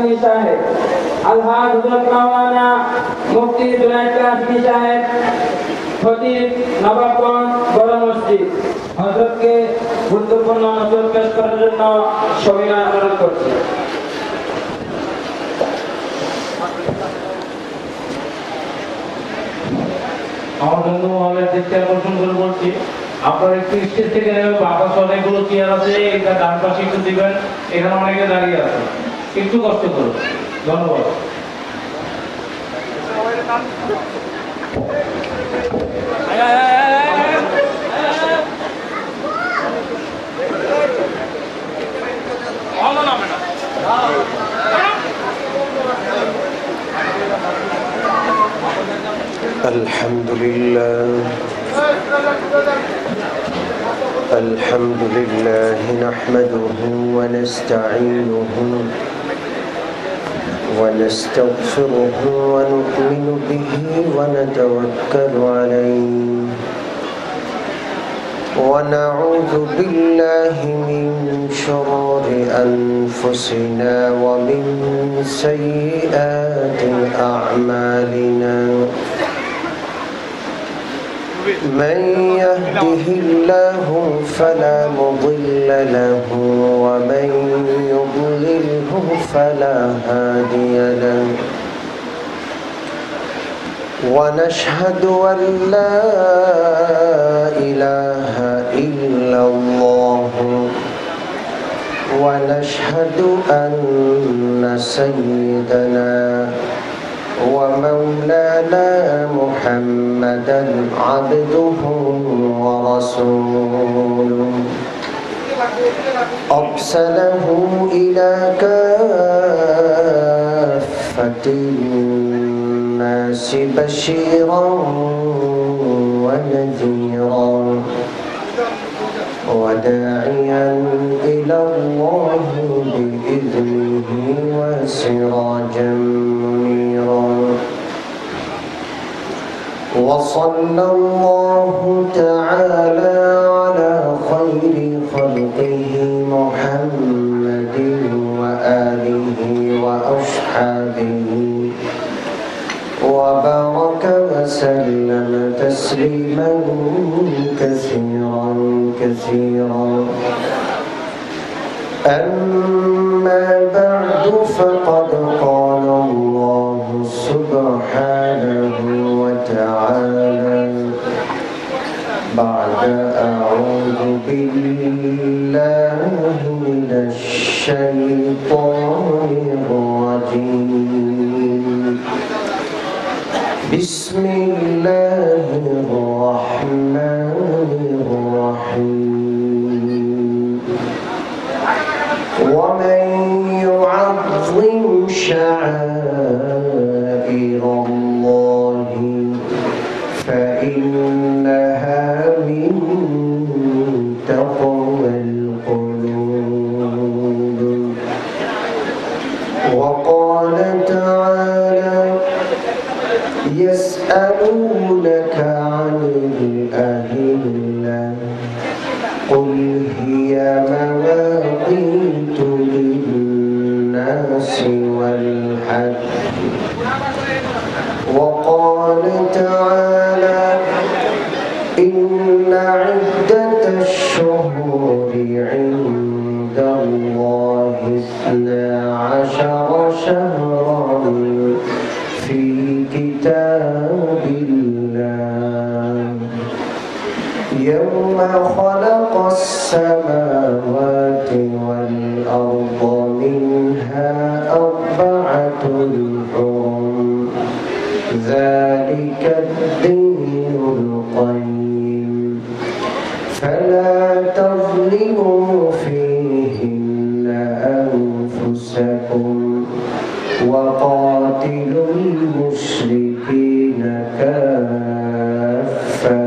কাসিমি সাহেব, আলহাজ হযরত মাওলানা মুফতি জুনায়েদ কাসিমি সাহেব, খতিব নবাবগঞ্জ বড় মসজিদ হযরতকে গুরুত্বপূর্ণ নজর পেশ করার জন্য সবিনয় অনুরোধ করছি। আমার বন্ধু মহলের দৃষ্টি আকর্ষণ করে বলছি, আপনার একটু স্টেজ থেকে নেবে, আকাশে অনেকগুলো চেয়ার আছে, এটা ডান পাশে একটু দিবেন, এখানে অনেকে দাঁড়িয়ে আছে, একটু কষ্ট করুন। ধন্যবাদ। الحمد لله نحمده ونستعينه ونستغفره ونؤمن به ونتوكل عليه ونعوذ بالله من شرور أنفسنا ومن سيئات أعمالنا. من يهده الله فلا مضل له ومن يضلله فلا هادي له. ونشهد أن لا إله إلا الله ونشهد أن سيدنا ومولانا محمدا عبده ورسوله أرسله إلى كافة الناس بشيرا ونذيرا وداعيا إلى الله بإذنه وسراجا منيرا. وصلى الله تعالى على خير خلقه محمد وآله وأصحابه وبارك وسلم تسليما كثيرا كثيرا. أما بعد فقد قال الله سبحانه وتعالى بعد أعوذ بالله من الشيطان الرجيم. بسم الله الرحمن الرحيم. ومن يعظم شعائر الله فإنها من تقوى القلوب. وقال تعالى يسألونك عن الأهلة قل هي مواقيت للناس والحج. وقال تعالى إن عدة الشهور عند الله 12 شهرا في كتاب الله يوم خلق السماوات والأرض منها 4 حرم ذلك الدين القيم فلا تظلموا فيهن أنفسكم وقاتلوا المشركين كافة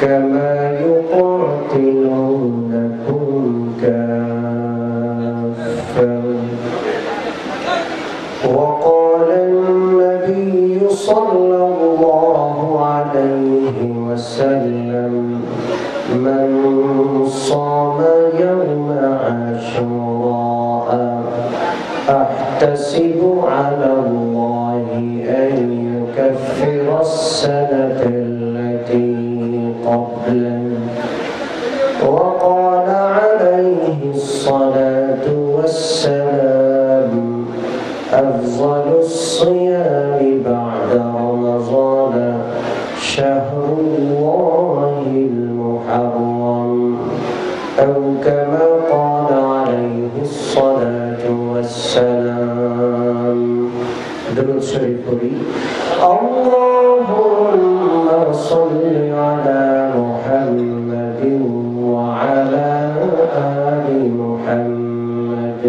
كما يقاتلونكم كافة. وقال النبي صلى الله عليه وسلم من صام يوم عاشوراء أحتسب على الله أن يكفر السنة التي قبله وقال عليه الصلاة والسلام أفضل الصيام بعد رمضان شهر الله المحرم أو كما قال عليه الصلاة والسلام. درود شريف قولي اللهم صل على محمد وعلى آل محمد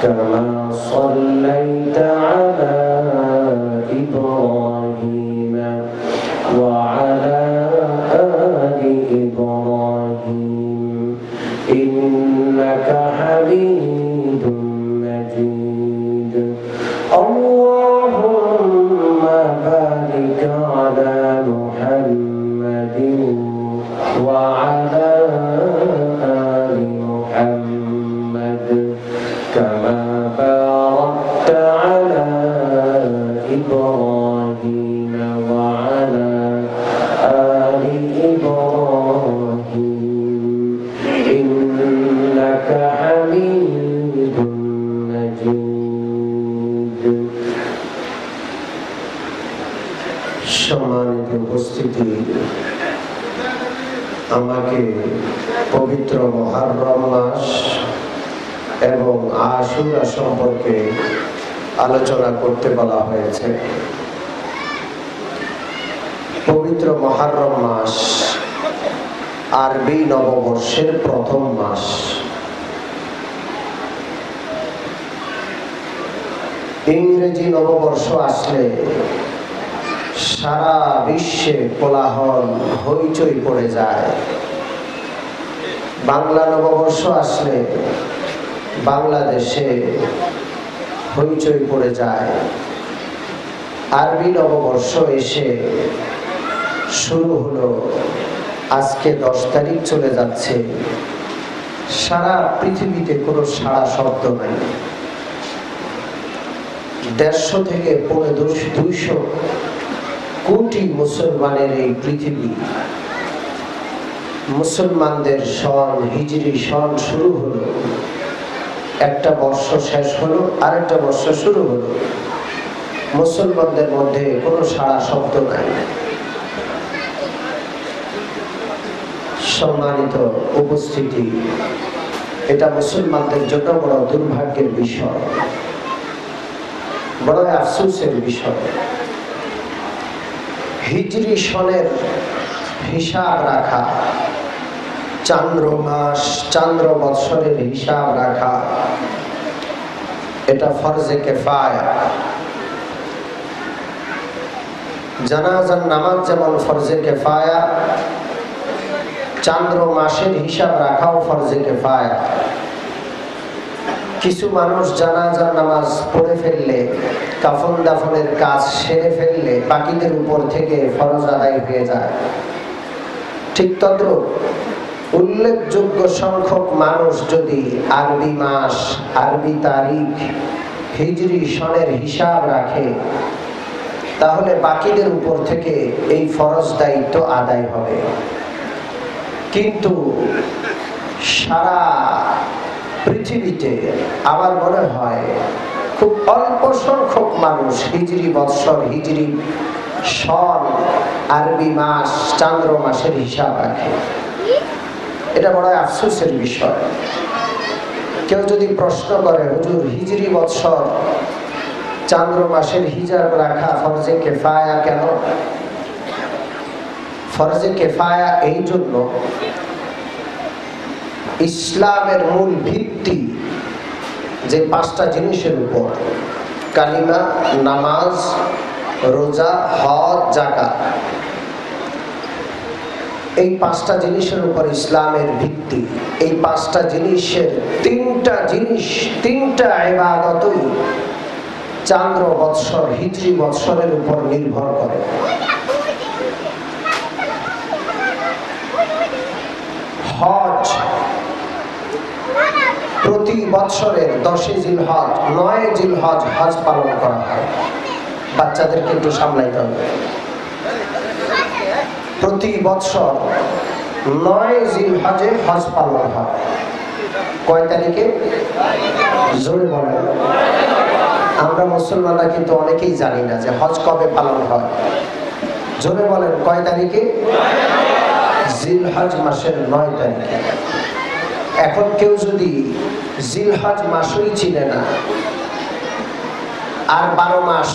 كما صليت على إبراهيم وعلى آل إبراهيم إنك حميد مجيد. اللهم بارك على محمد وعلى آل محمد كما باركت على إبراهيم وعلى آل إبراهيم إنك حميد مجيد. সম্মানিত উপস্থিতি, আমাকে পবিত্র মুহররম মাস এবং আশুরা সম্পর্কে আলোচনা করতে বলা হয়েছে। পবিত্র মুহররম মাস আরবি নববর্ষের প্রথম মাস। ইংরেজি নববর্ষ আসলে সারা বিশ্বে কোলাহল হইচই পড়ে যায়। বাংলা নববর্ষ আসলে বাংলাদেশে হইচই পড়ে যায়। আরবি নববর্ষ এসে শুরু হলো, আজকে 10 তারিখ চলে যাচ্ছে, সারা পৃথিবীতে কোনো সাড়া শব্দ নাই। 150 থেকে 200 কোটি মুসলমানের এই পৃথিবী, মুসলমানদের সন হিজরি সন শুরু হলো, একটা বর্ষ শেষ হলো, আরেকটা বর্ষ শুরু হলো, মুসলমানদের মধ্যে কোনো সাড়া শব্দ নাই। সম্মানিত উপস্থিতি, এটা মুসলমানদের জন্য বড় দুর্ভাগ্যের বিষয়, বড় আফসোসের বিষয়। হিজরি সনের হিসাব রাখা, চান্দ্র মাস চান্দ্র বৎসরের হিসাব রাখা, এটা ফরজে কিফায়া। জানাজার নামাজ যেমন ফরজে কিফায়া, চান্দ্র মাসের হিসাব রাখাও ফরজে কিফায়া। কিছু মানুষ জানাজার নামাজ পড়ে ফেললে, কাফন দাফনের কাজ সেরে ফেললে বাকিদের উপর থেকে ফরজ আদায় হয়ে যায়। ঠিক তদ্রূপ উল্লেখযোগ্য সংখ্যক মানুষ যদি আরবি মাস, আরবি তারিখ, হিজরি সনের হিসাব রাখে, তাহলে বাকিদের উপর থেকে এই ফরজ দায়িত্ব আদায় হবে। কিন্তু সারা পৃথিবীতে আমার মনে হয় খুব অল্প সংখ্যক মানুষ হিজরি বৎসর, হিজরি সন, আরবি মাস, চান্দ্র মাসের হিসাব রাখে। এটা বড় আফসোসের বিষয়। কেউ যদি প্রশ্ন করে, হুজুর হিজরি বৎসর, চান্দ্র মাসের হিসাব রাখা ফরজে কিফায়া কেন? ফরজে কিফায়া এই জন্য, ইসলামের মূল ভিত্তি যে 5টা জিনিসের উপর, কালিমা, নামাজ, রোজা, হজ, যাকাত, এই 5টা জিনিসের উপর ইসলামের ভিত্তি। এই 5টা জিনিসের 3টা ইবাদতই চান্দ্র বৎসর, হিজরি বৎসরের উপর নির্ভর করে। হজ প্রতি বছরের 10 জিলহজ 9 জিলহজ হজ পালন করা হয়। বাচ্চাদেরকে একটু সামলাইতে হবে। প্রতি বছর 9 জিলহজে হজ পালন হয়। কয় তারিখে? জোরে বলেন। আমরা মুসলমানরা কিন্তু অনেকেই জানি না যে হজ কবে পালন হয়। জোরে বলেন, কয় তারিখে? জিলহজ মাসের 9 তারিখে। এখন কেউ যদি জিলহজ মাসই চিনে না, আর 12 মাস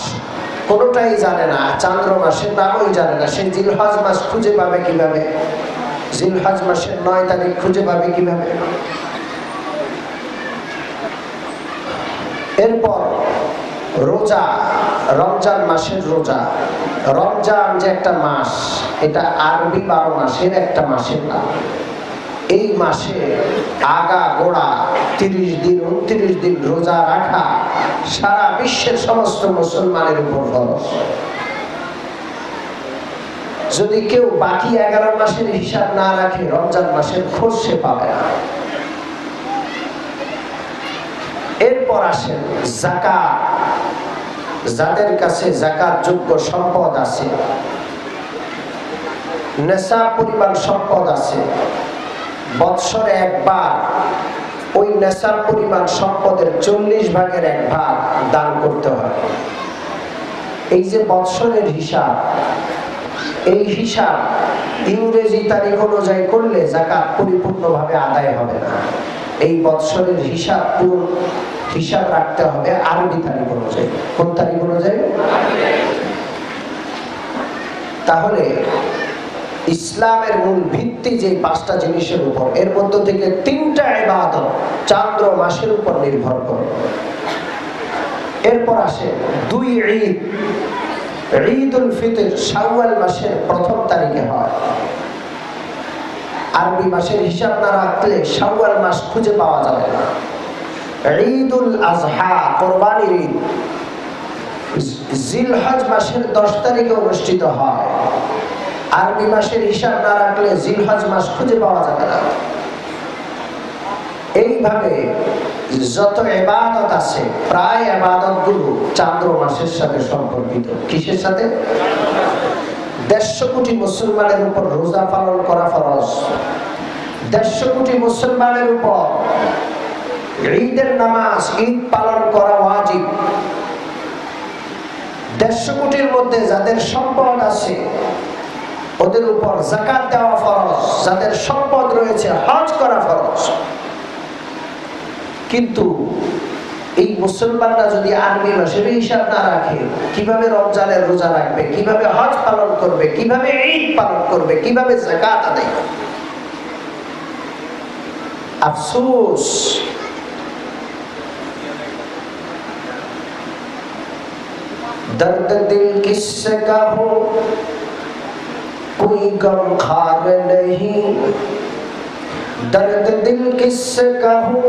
কোনোটাই জানে না, চান্দ্র মাসের নামই জানে না, সে জিলহজ মাস খুঁজে পাবে কিভাবে? জিলহজ মাসের 9 তারিখ খুঁজে পাবে কিভাবে? এরপর রোজা, রমজান মাসের রোজা। রমজান যে একটা মাস, এটা আরবি 12 মাসের একটা মাসের নাম। এই মাসে আগা গোড়া 30 দিন 29 দিন রোজা রাখা সারা বিশ্বের সমস্ত মুসলমানের উপর ফরজ। যদি কেউ বাকি 11 মাসের হিসাব না রাখে, রমজান মাসের খোঁজ সে পাবে না। এরপর আসেন যাকাত। যাদের কাছে যাকাত যোগ্য সম্পদ আছে, নেশাব পরিমাণ সম্পদ আছে, বৎসরে একবার ওই নেশাব পরিমাণ সম্পদের 40 ভাগের 1 ভাগ দান করতে হয়। এই যে বৎসরের হিসাব, এই হিসাব ইংরেজি তারিখ অনুযায়ী করলে যাকাত পরিপূর্ণভাবে আদায় হবে না। এই বৎসরের হিসাব পুরো হিসাব রাখতে হবে আরবি তারিখ অনুযায়ী। কোন তারিখ অনুযায়ী? তাহলে ইসলামের মূল ভিত্তি যে 5টা জিনিসের উপর, এর মধ্য থেকে 3টা ইবাদত চান্দ্র মাসের উপর নির্ভর করে। এরপর আসে 2 ঈদ। ঈদুল ফিতর শাওয়াল মাসের 1ম তারিখে হয়। আরবি মাসের হিসাব না রাখলে শাওয়াল মাস খুঁজে পাওয়া যাবে না। ঈদুল আজহা, কোরবানির ঈদ, জিলহজ মাসের 10 তারিখে অনুষ্ঠিত হয়। আরবি মাসের হিসাব না রাখলে জিলহজ মাস খুঁজে পাওয়া যাবে না। এইভাবে যত ইবাদত আছে, প্রায় ইবাদতগুলো চান্দ্র মাসের সাথে সম্পর্কিত। কিসের সাথে? 150 কোটি মুসলমানের উপর রোজা পালন করা ফরজ। 150 কোটি মুসলমানের উপর ঈদের নামাজ, ঈদ পালন করা ওয়াজিব। 150 কোটির মধ্যে যাদের সম্পদ আছে ওদের উপর যাকাত দেওয়া ফরজ। যাদের সম্পদ রয়েছে হজ করা ফরজ। কিন্তু এই মুসলমানরা যদি আরবি মাসের হিসাব না রাখে, কিভাবে রমজানের রোজা রাখবে, কিভাবে হজ পালন করবে, কিভাবে ঈদ পালন করবে, কিভাবে যাকাত আদায় করবে? আফসোস, दर्द दिल किससे कहूं, कोई गम खार नहीं। दर्द दिल किससे कहूं,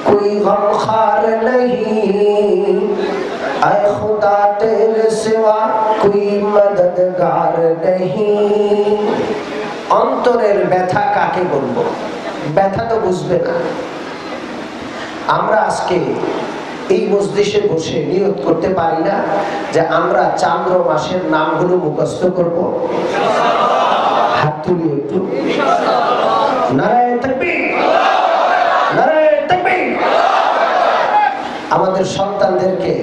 कोई गम खार नहीं। ऐ खुदा तेरे सिवा कोई मददगार नहीं। অন্তরের ব্যথা কাকে বলবো? ব্যথা তো বুঝবে না। আমরা আজকে এই মজলিসে বসে নিয়ত করতে পারি না যে আমরা চান্দ্র মাসের নামগুলো মুখস্থ করব? হাত তুলি একটু। নারায়ে তাকবীর, নারায়ে তাকবীর। আমাদের সন্তানদেরকে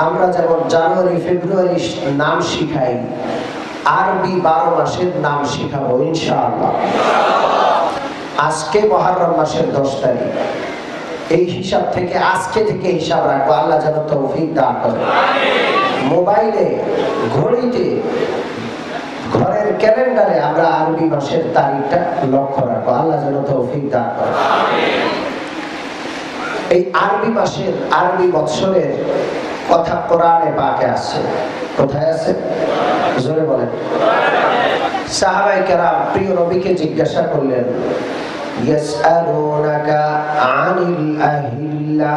আমরা যেমন জানুয়ারি ফেব্রুয়ারি নাম শিখাই, আরবি 12 মাসের নাম শিখাবো ইনশাআল্লাহ। আজকে মুহররম মাসের 10 তারিখ। এই হিসাব থেকে আজকে থেকে হিসাব রাখবো। আল্লাহ যেন তৌফিক দান করে। মোবাইলে, ঘড়িতে, ঘরের ক্যালেন্ডারে আমরা আরবি মাসের তারিখটা লক্ষ্য রাখবো। আল্লাহ যেন তৌফিক দান করে। এই আরবি মাসের, আরবি বৎসরের কথা কোরআনে পাকে আছে। কোথায় আছে? জোরে বলেন। সাহাবায়ে কেরাম প্রিয় নবীকে জিজ্ঞাসা করলেন, ইয়াসআলুনাকা আনিল আহিল্লা,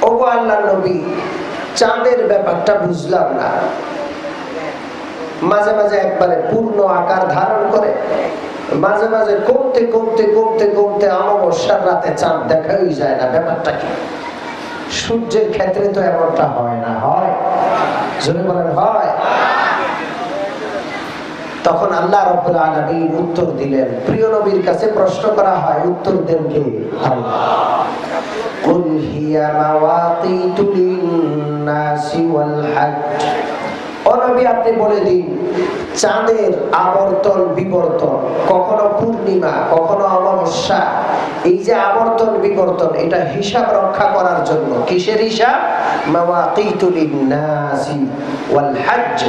ওগো আল্লাহর নবী, চাঁদের ব্যাপারটা বুঝলাম না। মাঝে মাঝে একবারে পূর্ণ আকার ধারণ করে, মাঝে মাঝে কমতে কমতে কমতে কমতে অমাবস্যার রাতে চাঁদ দেখাই যায় না। ব্যাপারটা কি? সূর্যের ক্ষেত্রে তো এমনটা হয় না, হয়? জোরে বলেন, হয়? তখন আল্লাহ রাব্বুল আলামিন উত্তর দিলেন। প্রিয় নবীর কাছে প্রশ্ন করা হয়, উত্তর দেন কে? আল্লাহ। কুল হিয়া মাওয়াকিতু লিন-নাসি ওয়াল হজ্জ। ও নবী, আপনি বলে দিন, চাঁদের আবর্তন বিবর্তন, কখনো পূর্ণিমা কখনো অমাবস্যা, এই যে আবর্তন বিবর্তন, এটা হিসাব রক্ষা করার জন্য। কিসের হিসাব? মাওয়াকিতু লিন-নাসি ওয়াল হজ্জ।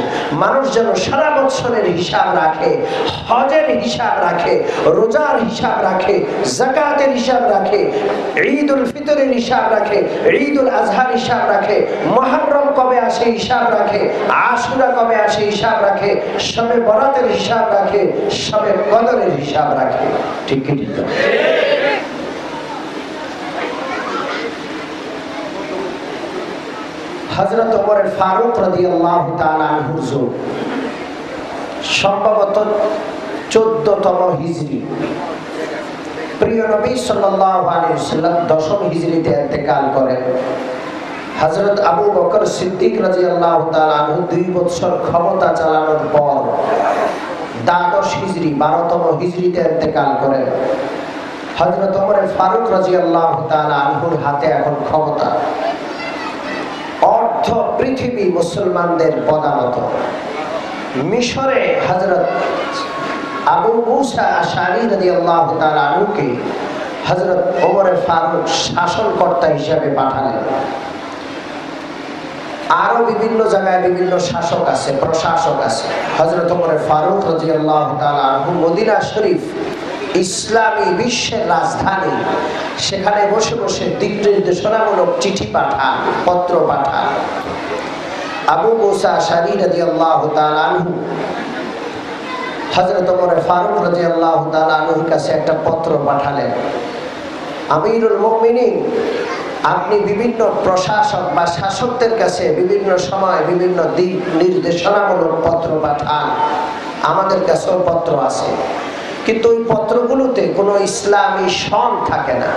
মানুষ যেন সারা বছরের হিসাব রাখে, হজের হিসাব রাখে, রোজার হিসাব রাখে, যাকাতের হিসাব রাখে, ঈদুল ফিতরের হিসাব রাখে, ঈদুল আজহার হিসাব রাখে, মুহররম কবে আসে হিসাব রাখে, আশুরা কবে আসে হিসাব রাখে, শবে বরাতের হিসাব রাখে, শবে কদরের হিসাব রাখে। ঠিক কি ঠিক? হযরত ওমর ফারুক রাদিয়াল্লাহু তাআলা আনহু সম্ভবত 14তম হিজরি, প্রিয় নবী সাল্লাল্লাহু আলাইহি ওয়াসাল্লাম 10ম হিজরিতে ইন্তেকাল করেন। হযরত আবু বকর সিদ্দিক রাদিয়াল্লাহু তাআলা আনহু 2 বছর ক্ষমতা চালানোর পর দ্বাদশ হিজরি 12তম হিজরিতে ইন্তেকাল করেন। হযরত ওমর ফারুক রাদিয়াল্লাহু তাআলা আনহুর হাতে এখন ক্ষমতা। অর্ধ পৃথিবী মুসলমানদের পদানত। মিশরে হযরত আবু মুসা আশআরী রাদিয়াল্লাহু তাআলা আনহুকে হযরত ওমর ফারুক শাসনকর্তা হিসেবে পাঠালেন। আরো বিভিন্ন জায়গায় বিভিন্ন শাসক আছে, প্রশাসক আছে। হযরত ওমর ফারুক রাদিয়াল্লাহু তাআলা আনহু মদিনা শরীফ, ইসলামী বিশ্বের রাজধানী, সেখানে বসে বসে দিক নির্দেশনামূলক চিঠি পাঠান, পত্র পাঠান। আবু মুসা আশআরী রাদিয়াল্লাহু তাআলা আনহু হযরত ওমর ফারুক রাদিয়াল্লাহু তাআলা আনহুর কাছে একটা পত্র পাঠালেন। আমিরুল মুমিনিন, আপনি বিভিন্ন প্রশাসক বা শাসকদের কাছে বিভিন্ন সময় বিভিন্ন দিক নির্দেশনামূলক পত্র পাঠান, আমাদের কাছেও পত্র আছে, কিন্তু ওই পত্রগুলোতে কোনো ইসলামী সন থাকে না।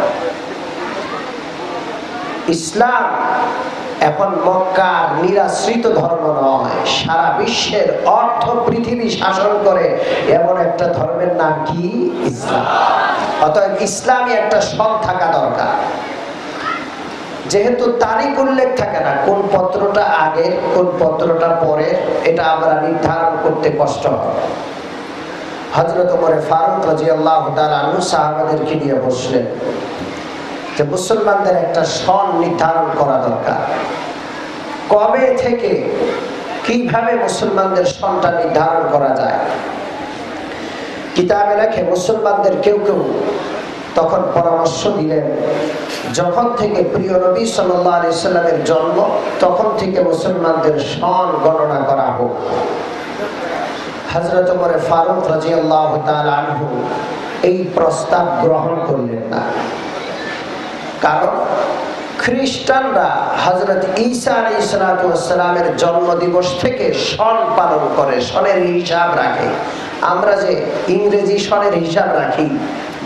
ইসলাম এখন মক্কার নিরাশ্রিত ধর্ম নয়, সারা বিশ্বের অর্ধ পৃথিবী শাসন করে এমন একটা ধর্মের নাম কি? ইসলাম। অতএব ইসলামী একটা সন থাকা দরকার। যেহেতু তারিখ উল্লেখ থাকে না, কোন পত্রটা আগে কোন পত্রটা পরে, এটা আমরা নির্ধারণ করতে কষ্ট হয়। হযরত ওমর ফারুক রাদিয়াল্লাহু তাআলা আনহু সাহাবাদেরকে নিয়ে বসলেন যে মুসলমানদের একটা সন নির্ধারণ করা দরকার। কবে থেকে কিভাবে মুসলমানদের সনটা নির্ধারণ করা যায়? কিতাবে লেখে মুসলমানদের কেউ কেউ তখন পরামর্শ দিলেন, যখন থেকে প্রিয় নবী সাল্লাল্লাহু আলাইহি সাল্লামের জন্ম তখন থেকে মুসলমানদের সন গণনা করা হোক। হযরত ওমর ফারুক রাদিয়াল্লাহু তাআলা আনহু এই প্রস্তাব গ্রহণ করলেন না। কারণ খ্রিস্টানরা হযরত ঈসা আলাইহিস সালামের জন্ম দিবস থেকে সন পালন করে, সনের হিসাব রাখে। আমরা যে ইংরেজি সনের হিসাব রাখি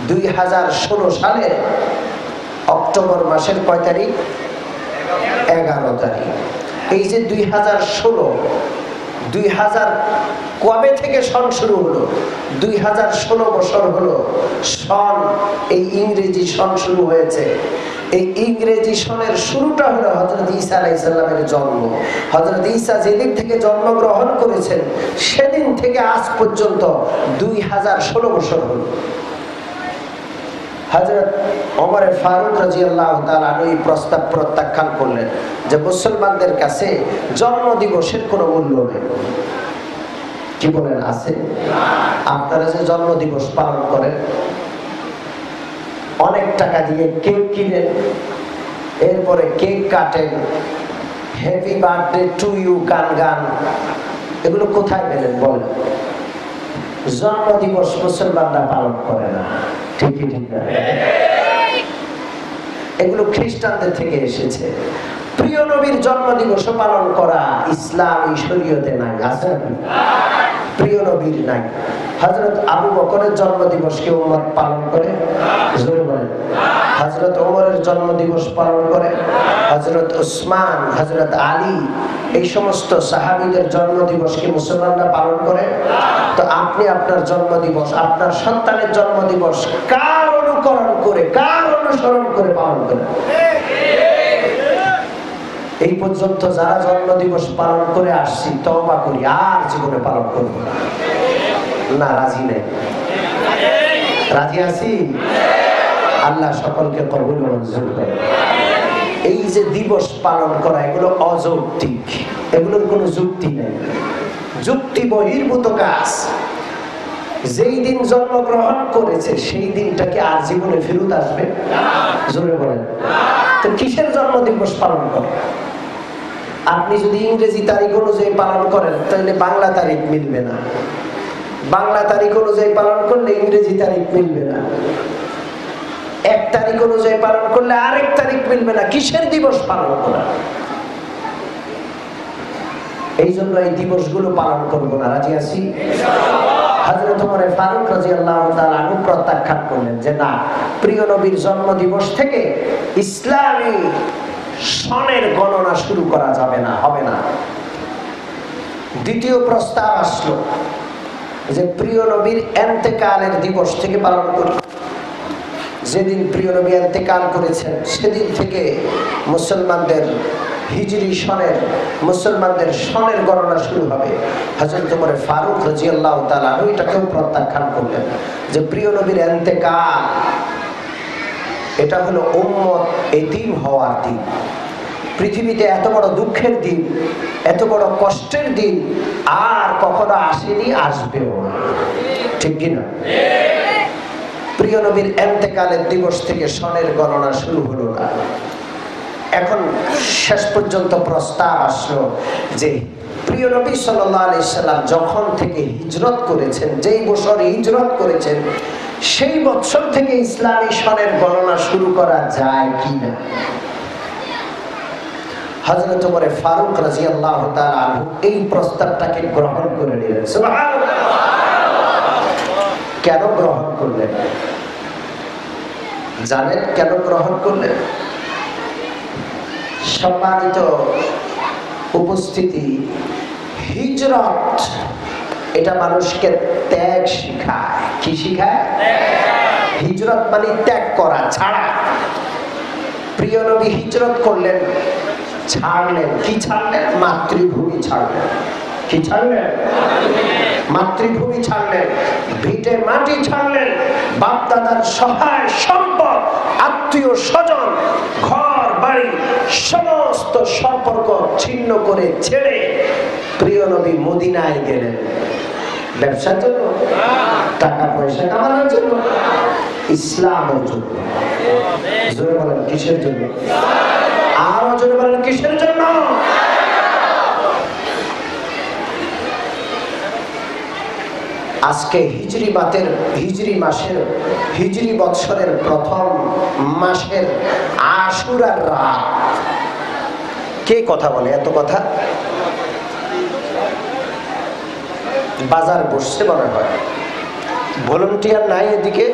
2016 সালের অক্টোবর মাসের কয় তারিখ? 11 তারিখ। এই যে 2016 কবে থেকে সন শুরু হলো? 2016 বছর হলো সন, এই ইংরেজি সন শুরু হয়েছে। এই ইংরেজি সনের শুরুটা হলো হযরত ঈসা আলাইহিস সালামের জন্ম। হযরত ঈসা যেদিন থেকে জন্মগ্রহণ করেছেন সেদিন থেকে আজ পর্যন্ত 2016 বছর হলো। হযরত ওমর ফারুক রাদিয়াল্লাহু তাআলা এই প্রস্তাব প্রত্যাখ্যান করলেন যে মুসলমানদের কাছে জন্ম দিবসের কোনো মূল্য নেই। কি বলেন, আছে? আপনারা যে জন্ম দিবস পালন করেন, অনেক টাকা দিয়ে কেক কিনেন, এরপরে কেক কাটেন, হ্যাপি বার্থডে টু ইউ গান, এগুলো কোথায় পেলেন বলেন? জন্ম দিবস মুসলমানরা পালন করে না। ঠিকই ঠিক না? এগুলো খ্রিস্টানদের থেকে এসেছে। প্রিয় নবীর জন্ম দিবস পালন করা ইসলামী শরীয়তে নাই, আছে? প্রিয় নবীর নাই। হযরত আবু বকরের জন্মদিবস কি উম্মত পালন করে? জোরে বলেন। হযরত ওমরের জন্মদিবস পালন করে, হযরত উসমান, হযরত আলী, এই সমস্ত সাহাবীদের জন্মদিবস কি মুসলমানরা পালন করে? তো আপনি আপনার জন্মদিবস, আপনার সন্তানের জন্মদিবস কার অনুকরণ করে, কার অনুসরণ করে পালন করেন? এই পর্যন্ত যারা জন্মদিবস পালন করে আসছি তওবা করি, আর জীবনে পালন করব না। রাজি নেই? রাজি আছি? আল্লাহ সকলকে কবুল ও মঞ্জুর করে। এই যে দিবস পালন করা, এগুলো অযৌক্তিক, এগুলোর কোনো যুক্তি নেই, যুক্তি বহির্ভূত কাজ। যেই দিন জন্মগ্রহণ করেছে সেই দিনটা কি আর জীবনে ফেরত আসবে? জোরে বলেন। তো কিসের জন্মদিবস পালন করে? আপনি যদি ইংরেজি তারিখ অনুযায়ী পালন করেন তাহলে বাংলা তারিখ মিলবে না, বাংলা তারিখ অনুযায়ী পালন করলে ইংরেজি তারিখ মিলবে না, এক তারিখ অনুযায়ী পালন করলে আরেক তারিখ মিলবে না। কিসের দিবস পালন করা? এই জন্য এই দিবসগুলো পালন করবো না। রাজি আছি? হযরত ওমর ফারুক রাদিয়াল্লাহু তাআলা আনহু প্রত্যাখ্যান করলেন যে না, প্রিয় নবীর জন্মদিবস থেকে ইসলামী সনের গণনা শুরু করা যাবে না, হবে না। দ্বিতীয় প্রস্তাব আসলো যে প্রিয় নবীর ইন্তেকালের দিবস থেকে পালন করি। যেদিন প্রিয় নবী ইন্তেকাল করেছেন সেদিন থেকে মুসলমানদের হিজরি সনের, মুসলমানদের সনের গণনা শুরু হবে। হযরত ওমর ফারুক রাদিয়াল্লাহু তাআলা আনহু এটাকেও প্রত্যাখ্যান করলেন যে প্রিয় নবীর ইন্তেকাল এটা হলো উম্মত এতিম হওয়ার দিন। পৃথিবীতে এত বড় দুঃখের দিন, এত বড় কষ্টের দিন আর কখনো আসেনি, আসবেও না। ঠিক কিনা? প্রিয় নবীর ইন্তেকালের দিবস থেকে সনের গণনা শুরু হলো না। এখন শেষ পর্যন্ত প্রস্তাব আসলো যে প্রিয় নবী সাল্লাল্লাহু আলাইহি সাল্লাম যখন থেকে হিজরত করেছেন, যেই বছর হিজরত করেছেন সেই বছর থেকে ইসলামী সনের গণনা শুরু করা যায় কিনা। হযরত ওমর ফারুক রাদিয়াল্লাহু তাআলা আনহু এই প্রস্তাবটাকে গ্রহণ করে নিলেন। সুবহানাল্লাহ। কেন গ্রহণ করলেন জানেন? কেন গ্রহণ করলেন? সম্মানিত উপস্থিতি, হিজরত এটা মানুষকে ত্যাগ শিখায়। কি শিখায়? হিজরত মানে ত্যাগ করা, ছাড়া। প্রিয় নবী হিজরত করলেন, ছাড়লেন। কি ছাড়লেন? মাতৃভূমি ছাড়লেন। কি ছাড়লেন? মাতৃভূমি ছাড়লেন, ভিটে মাটি ছাড়লেন, বাপ দাদার সহায় সম্পদ, আত্মীয় স্বজন, ঘর বাড়ি, সমস্ত সম্পর্ক ছিন্ন করে ছেড়ে প্রিয় নবী মদিনায় গেলেন। ব্যবসার জন্য, টাকা পয়সা কামানোর জন্য, ইসলামের জন্য। জোরে বলেন কিসের জন্য? আরো জোরে বলেন কিসের জন্য? আজকে হিজরি মাসের, হিজরি বৎসরের প্রথম মাসের আশুরার রাত। কে কথা বলে? এত কথা বাজার বসছে মনে হয়, ভলান্টিয়ার নাই এদিকে?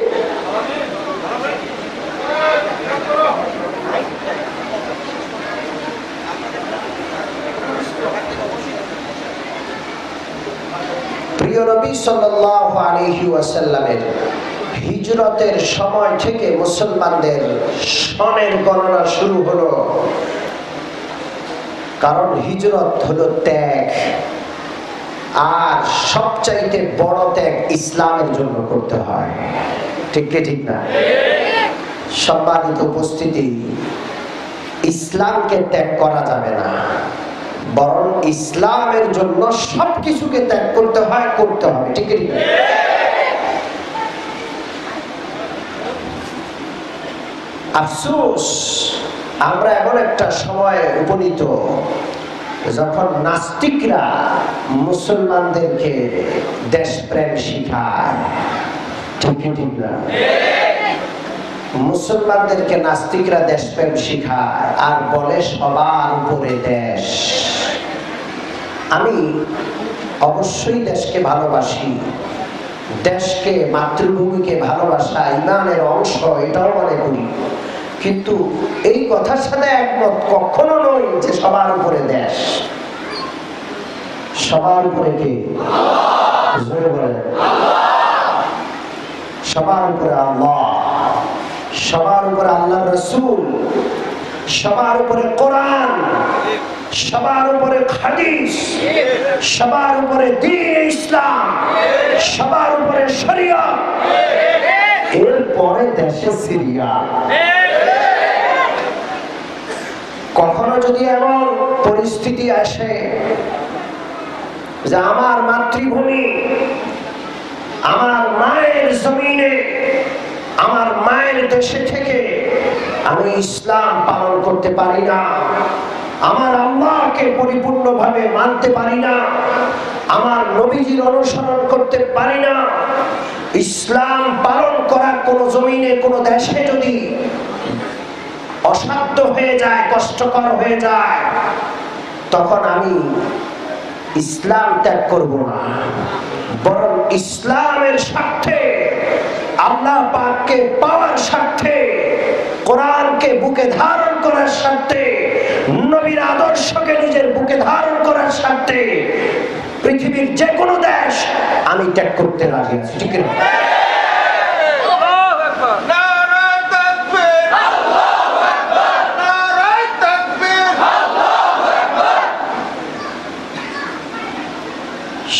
প্রিয় নবী সাল্লাল্লাহু আলাইহি ওয়াসাল্লামের হিজরতের সময় থেকে মুসলমানদের সনের গণনা শুরু হলো। কারণ হিজরত হলো ত্যাগ, আর সবচাইতে বড় ত্যাগ ইসলামের জন্য করতে হয়। ঠিক কি ঠিক না? সম্মানিত উপস্থিতি, ইসলামকে ত্যাগ করা যাবে না, বরং ইসলামের জন্য সবকিছুকে ত্যাগ করতে হয়, করতে হবে। ঠিক ঠিক। আফসোস, আমরা এমন একটা সময়ে উপনীত যখন নাস্তিকরা মুসলমানদেরকে দেশপ্রেম শিখায়। ঠিক ঠিক না? মুসলমানদেরকে নাস্তিকরা দেশপ্রেম শিখায় আর বলে সবার উপরে দেশ। আমি অবশ্যই দেশকে ভালোবাসি, দেশকে মাতৃভূমিকে ভালোবাসা ইমানের অংশ, এটাও মনে করি। কিন্তু এই কথার সাথে একমত কখনো নই যে সবার উপরে দেশ, সবার উপরে কে? সবার উপরে আল্লাহ, সবার উপরে আল্লাহর রাসূল, সবার উপরে কোরআন, সবার উপরে হাদিস, সবার উপরে দ্বীন ইসলাম, সবার উপরে শরীয়ত, এরপরে দেশে সিরিয়া। কখনো যদি এমন পরিস্থিতি আসে যে আমার মাতৃভূমি, আমার মায়ের জমিনে, আমার মায়ের দেশে থেকে আমি ইসলাম পালন করতে পারি না, আমার আল্লাহকে পরিপূর্ণভাবে মানতে পারি না, আমার নবীজির অনুসরণ করতে পারি না, ইসলাম পালন করার কোন জমিনে, কোন দেশে যদি অসাধ্য হয়ে যায়, কষ্টকর হয়ে যায়, তখন আমি ইসলাম ত্যাগ করব না, বরং ইসলামের স্বার্থে, আল্লাহ পাককে পাওয়ার স্বার্থে, কোরআনকে বুকে ধারণ করার স্বার্থে, নবীর আদর্শকে নিজের বুকে ধারণ করার স্বার্থে পৃথিবীর যে কোনো দেশ আমি ত্যাগ করতে রাজি আছি। ঠিক না?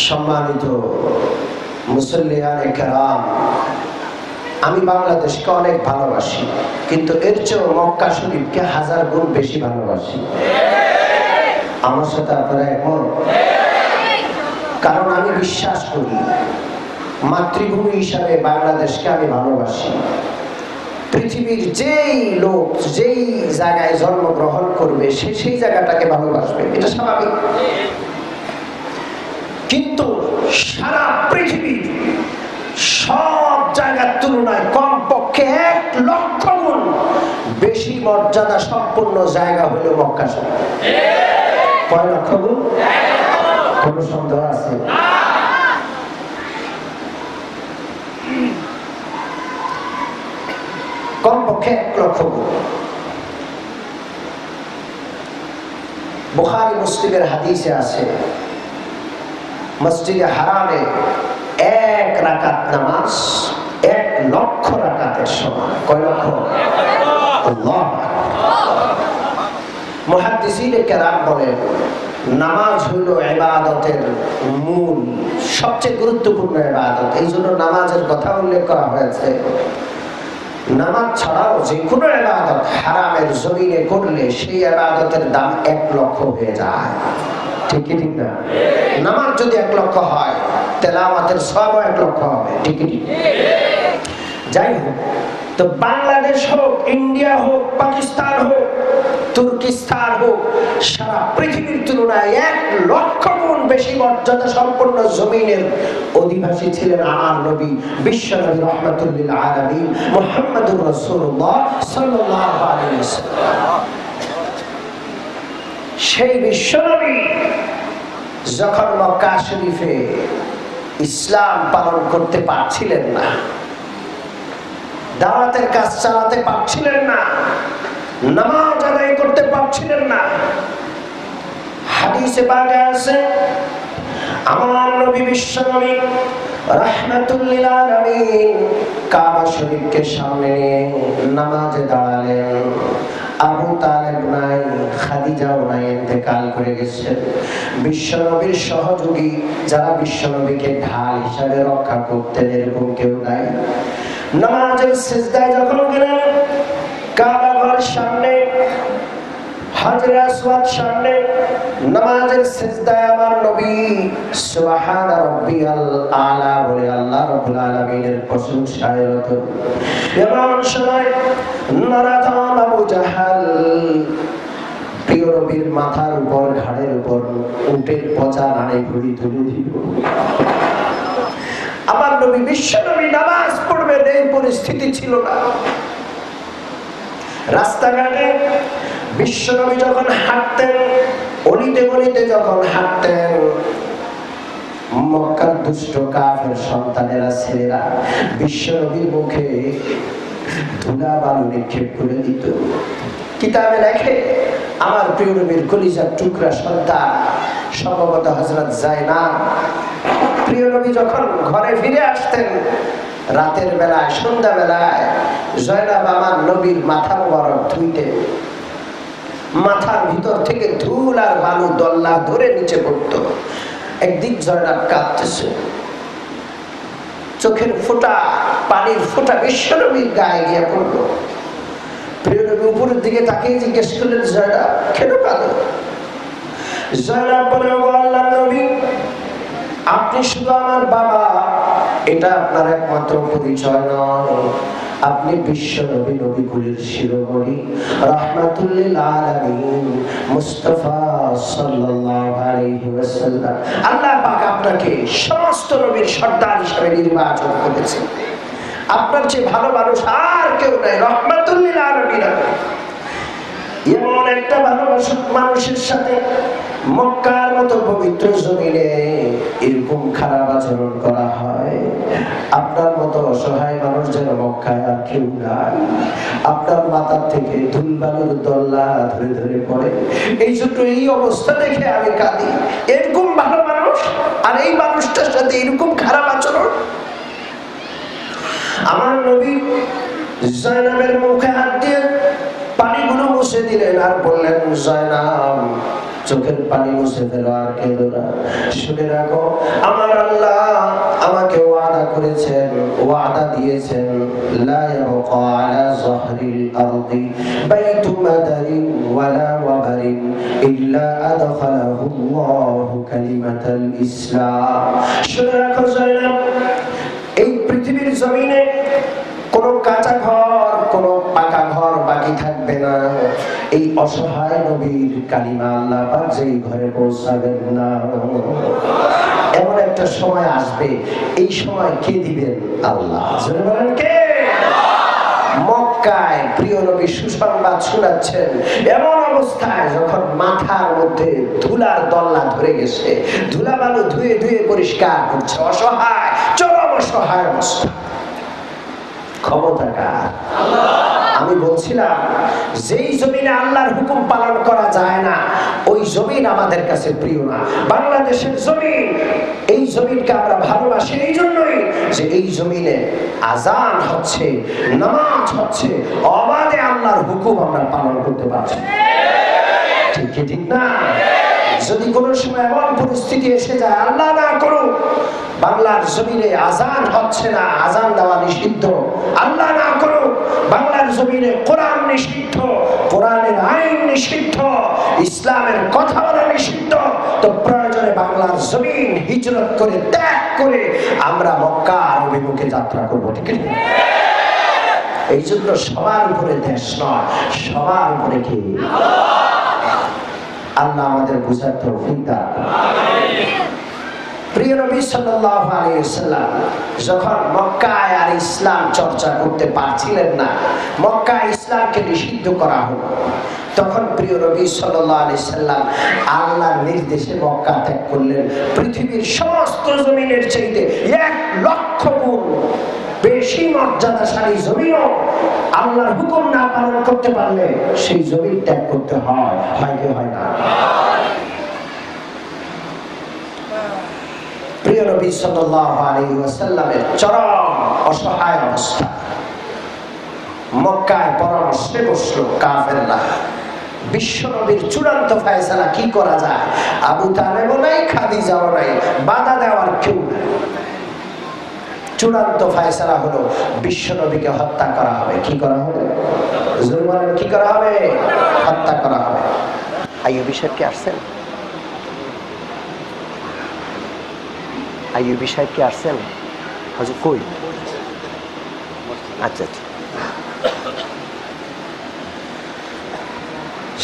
সম্মানিত মুসল্লিয়ানে কেরাম, আমি বাংলাদেশকে অনেক ভালোবাসি, কিন্তু এর চেয়েও মক্কা শরীফকে 1000 গুণ বেশি ভালোবাসি। আমার সাথে আপনারা এখন, কারণ আমি বিশ্বাস করি মাতৃভূমি হিসাবে বাংলাদেশকে আমি ভালোবাসি। পৃথিবীর যেই লোক যেই জায়গায় জন্মগ্রহণ করবে সে সেই জায়গাটাকে ভালোবাসবে, এটা স্বাভাবিক। কিন্তু সারা পৃথিবীর সব জায়গার তুলনায় কমপক্ষে 1 লক্ষ গুণ বেশি মর্যাদা সম্পন্ন জায়গা হলো মক্কা শরীফ। কয় লক্ষ গুণ? কোন সন্দেহ আছে? কমপক্ষে 1 লক্ষ গুণ। বুখারী মুসলিমের হাদিসে আছে, মসজিদে হারামে 1 রাকাত নামাজ 1 লক্ষ রাকাতের সমান। কয় লক্ষ? আল্লাহ। মুহাদ্দিসিনে কেরাম বলেন, নামাজ হইল ইবাদতের মূল, সবচেয়ে গুরুত্বপূর্ণ ইবাদত। এই জন্য নামাজের কথা উল্লেখ করা হয়েছে। নামাজ ছাড়াও যে কোনো ইবাদত হারামের জমিনে করলে সেই ইবাদতের দাম 1 লক্ষ হয়ে যায়। ঠিক কি ঠিক না? নামাজ যদি 1 লক্ষ হয়, তেলাওয়াতের সওয়াবও 1 লক্ষ হবে। ঠিক কি ঠিক? যাই হোক, তো বাংলাদেশ হোক, ইন্ডিয়া হোক, পাকিস্তান হোক, তুর্কিস্তান হোক, সারা পৃথিবীর তুলনায় 1 লক্ষ গুণ বেশি মর্যাদা সম্পন্ন জমিনের অধিবাসী ছিলেন আমার নবী, বিশ্বনবী রাহমাতুল লিল আলামিন মুহাম্মদুর রাসূলুল্লাহ সাল্লাল্লাহু আলাইহি ওয়াসাল্লাম। সেই বিশ্বনবী যখন মক্কা শরীফে ইসলাম পালন করতে পারছিলেন না, দাওয়াতের কাজ চালাতে পারছিলেন না, নামাজ আদায় করতে পারছিলেন না, হাদিসে পাকে আছে আমার নবী বিশ্বনবী রাহমাতুল লিল আলামিন কাবা শরীফকে সামনে নিয়ে নামাজে দাঁড়ালেন। আবু তালেব নাই, খাদিজাও নাই, ইন্তেকাল করে গেছেন। বিশ্বনবীর সহযোগী যারা বিশ্বনবীকে ঢাল হিসাবে রক্ষা করতেন, এরকম কেউ নাই। নামাজের সিজদায় যখন গেলেন, কাবা ঘর সামনে, হাজরে আসওয়াদ সামনে, নামাজের সিজদায় আমার নবী সুবহান রাব্বিয়াল আলা বলে আল্লাহ রাব্বুল আলামিনের প্রশংসায় রত। এমন সময় নারাদান আবু জাহাল প্রিয় নবীর মাথার উপর, ঘাড়ের উপর উটের পচা নাড়ে ঘুরি তুলে দিল। আমার নবী বিশ্বনবী নামাজ পড়বেন এই পরিস্থিতি ছিল না। রাস্তাঘাটে বিশ্বনবী যখন হাঁটতেন, অলিতে গলিতে যখন হাঁটতেন, মক্কার দুষ্ট কাফের সন্তানেরা ছেলেরা বিশ্ব নবীর মুখে ধুলা বালু নিক্ষেপ করে দিত। কিতাবে লেখে আমার প্রিয় নবীর কলিজার টুকরা সন্তান সম্ভবত হযরত যায়নাব, প্রিয় নবী যখন ঘরে ফিরে আসতেন রাতের বেলায়, সন্ধ্যা বেলায়, যায়নাব আমার নবীর মাথা মোবারক ধুইতেন। মাথার ভিতর থেকে ধুল আর বালু দল্লা ধরে নিচে পড়তো। একদিক যায়নাব কাঁদতেছে, চোখের ফোঁটা, পানির ফোঁটা বিশ্ব নবীর গায়ে গিয়ে পড়লো। প্রিয় নবী উপরের দিকে তাকিয়ে জিজ্ঞেস করলেন, যায়নাব কেন কাঁদো? যায়নাব বলে, ও আল্লাহর নবী, আপনি শুধু আমার বাবা এটা আপনার একমাত্র পরিচয় নয়, আপনি বিশ্ব নবী, নবীকুলের শিরোমণি, রাহমাতুল লিল আলামিন, মুস্তাফা সাল্লাল্লাহু আলাইহি ওয়াসাল্লাম। আল্লাহ পাক আপনাকে সমস্ত নবীর সর্দার হিসেবে নির্বাচন করেছেন। আপনার চেয়ে ভালো মানুষ আর কেউ নাই, রাহমাতুল লিল আলামিন। এমন একটা ভালোবাসা মানুষের সাথে মক্কার মতো পবিত্র জমিনে এরকম খারাপ আচরণ করা হয়, আপনার মতো অসহায় মানুষ যেন মক্কায় আর কেউ নাই। আপনার মাথার থেকে ধুলবালুর দল্লা ধরে ধরে পড়ে, এই জন্য এই অবস্থা দেখে আমি কাঁদি। এরকম ভালো মানুষ আর এই মানুষটার সাথে এরকম খারাপ আচরণ। আমার নবী যায়নাবের মুখে হাত দিয়ে পানিগুলো মুছে দিলেন আর বললেন, যায়নাব চোখের পানি মুছে ফেলো, আর কেঁদো না। শুনে রাখো, আমার আল্লাহ আমাকে ওয়াদা করেছেন, ওয়াদা দিয়েছেন, লা ইয়াবকা আলা যাহরিল আরদি বাইতু মাদারিন ওয়ালা ওয়াবারিন ইল্লা আদখালাহু আল্লাহু কালিমাতাল ইসলাম। শুনে রাখো যায়নাব, এই পৃথিবীর জমিনে কোনো কাঁচা ঘর, কোনো পাকা ঘর বাকি থাকবে না। এই অসহায় নবীর কালিমা আল্লাহ পাক যেই ঘরে পৌঁছাবেন না, এমন একটা সময় আসবে, এই সময় কে দিবেন? আল্লাহ। জোরে বলেন কে? মক্কায় প্রিয় নবী সুসংবাদ শোনাচ্ছেন, এমন অবস্থায় যখন মাথার মধ্যে ধুলার দল্লা ধরে গেছে, ধুলা বালু ধুয়ে ধুয়ে পরিষ্কার করছে, অসহায়, চরম অসহায় অবস্থা। ক্ষমতা কার? আমি বলছিলাম, যেই জমিনে আল্লাহর হুকুম পালন করা যায় না, ওই জমিন আমাদের কাছে প্রিয় না। বাংলাদেশের জমিন, এই জমিনকে আমরা ভালোবাসি এই জন্যই যে এই জমিনে আজান হচ্ছে, নামাজ হচ্ছে, অবাধে আল্লাহর হুকুম আমরা পালন করতে পারছি। ঠিক কি ঠিক না? যদি কোনো সময় এমন পরিস্থিতি এসে যায়, আল্লাহ না করুক, বাংলার জমিনে আজান হচ্ছে না, আজান দেওয়া নিষিদ্ধ, আল্লাহ না করুক বাংলার জমিনে কোরআন নিষিদ্ধ, কোরআনের আইন নিষিদ্ধ, ইসলামের কথা বলা নিষিদ্ধ, তো প্রয়োজনে বাংলার জমিন হিজরত করে, ত্যাগ করে আমরা মক্কার অভিমুখে যাত্রা করবো। ঠিক আছে? এই জন্য সবার উপরে দেশ নয়, সবার উপরে কি? আল্লাহ আমাদের বুঝার তৌফিক দান করুন। প্রিয় নবী সাল্লাল্লাহু আলাইহি ওয়াসাল্লাম যখন মক্কায় আর ইসলাম চর্চা করতে পারছিলেন না, মক্কায় ইসলামকে নিষিদ্ধ করা হলো, তখন প্রিয় নবী সাল্লাল্লাহু আলাইহি ওয়াসাল্লাম আল্লাহর নির্দেশে মক্কা ত্যাগ করলেন। পৃথিবীর সমস্ত জমিনের চাইতে 1,00,000 গুণ বেশি মর্যাদাশালী জমিনও আল্লাহর হুকুম না পালন করতে পারলে সেই জমিন ত্যাগ করতে হয়, হয় কি হয় না? প্রিয় নবী সাল্লাল্লাহু আলাইহি ওয়াসাল্লামের চরম অসহায় অবস্থা, মক্কায় পরামর্শে বসলো কাফেররা, বিশ্ব নবীর চূড়ান্ত ফয়সালা কি করা যায়? আবু তালেবও নাই, খাদিজাও নাই, বাধা দেওয়ার কেউ নাই। চূড়ান্ত ফয়সালা হলো বিশ্ব নবীকে হত্যা করা হবে। কি করা হবে? জুলমানের কি করা হবে? হত্যা করা হবে। আইয়ুবী সাহেব কি আসছেন? আইয়ুবী সাহেব কি আসছেন? হুজুর কই? আচ্ছা আচ্ছা।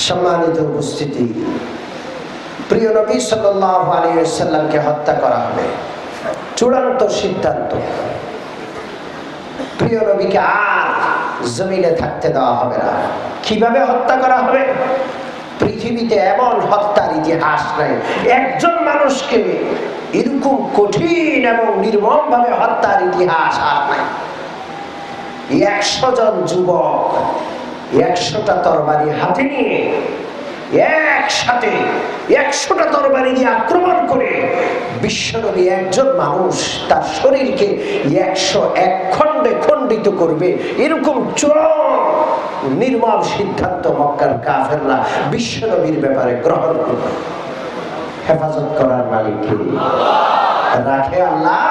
সম্মানিত উপস্থিতি, প্রিয় নবী সাল্লাল্লাহু আলাইহি ওয়াসাল্লামকে হত্যা করা হবে, চূড়ান্ত সিদ্ধান্ত। প্রিয় নবীকে আর জমিনে থাকতে দেওয়া হবে না। কিভাবে হত্যা করা হবে? পৃথিবীতে এমন হত্যার ইতিহাস নাই। একজন মানুষকে এরকম কঠিন এবং নির্মম ভাবে হত্যার ইতিহাস আর নাই। 100 জন যুবক 100টা তরবারি হাতে নিয়ে একসাথে 100টা তরবারি দিয়ে আক্রমণ করে বিশ্বনবী একজন মানুষ তার শরীরকে 101 খণ্ডে খণ্ডিত করবে, এরকম চরম নির্মম সিদ্ধান্ত মক্কার কাফেররা বিশ্বনবীর ব্যাপারে গ্রহণ করবে। হেফাজত করার মালিক কে? রাখে আল্লাহ,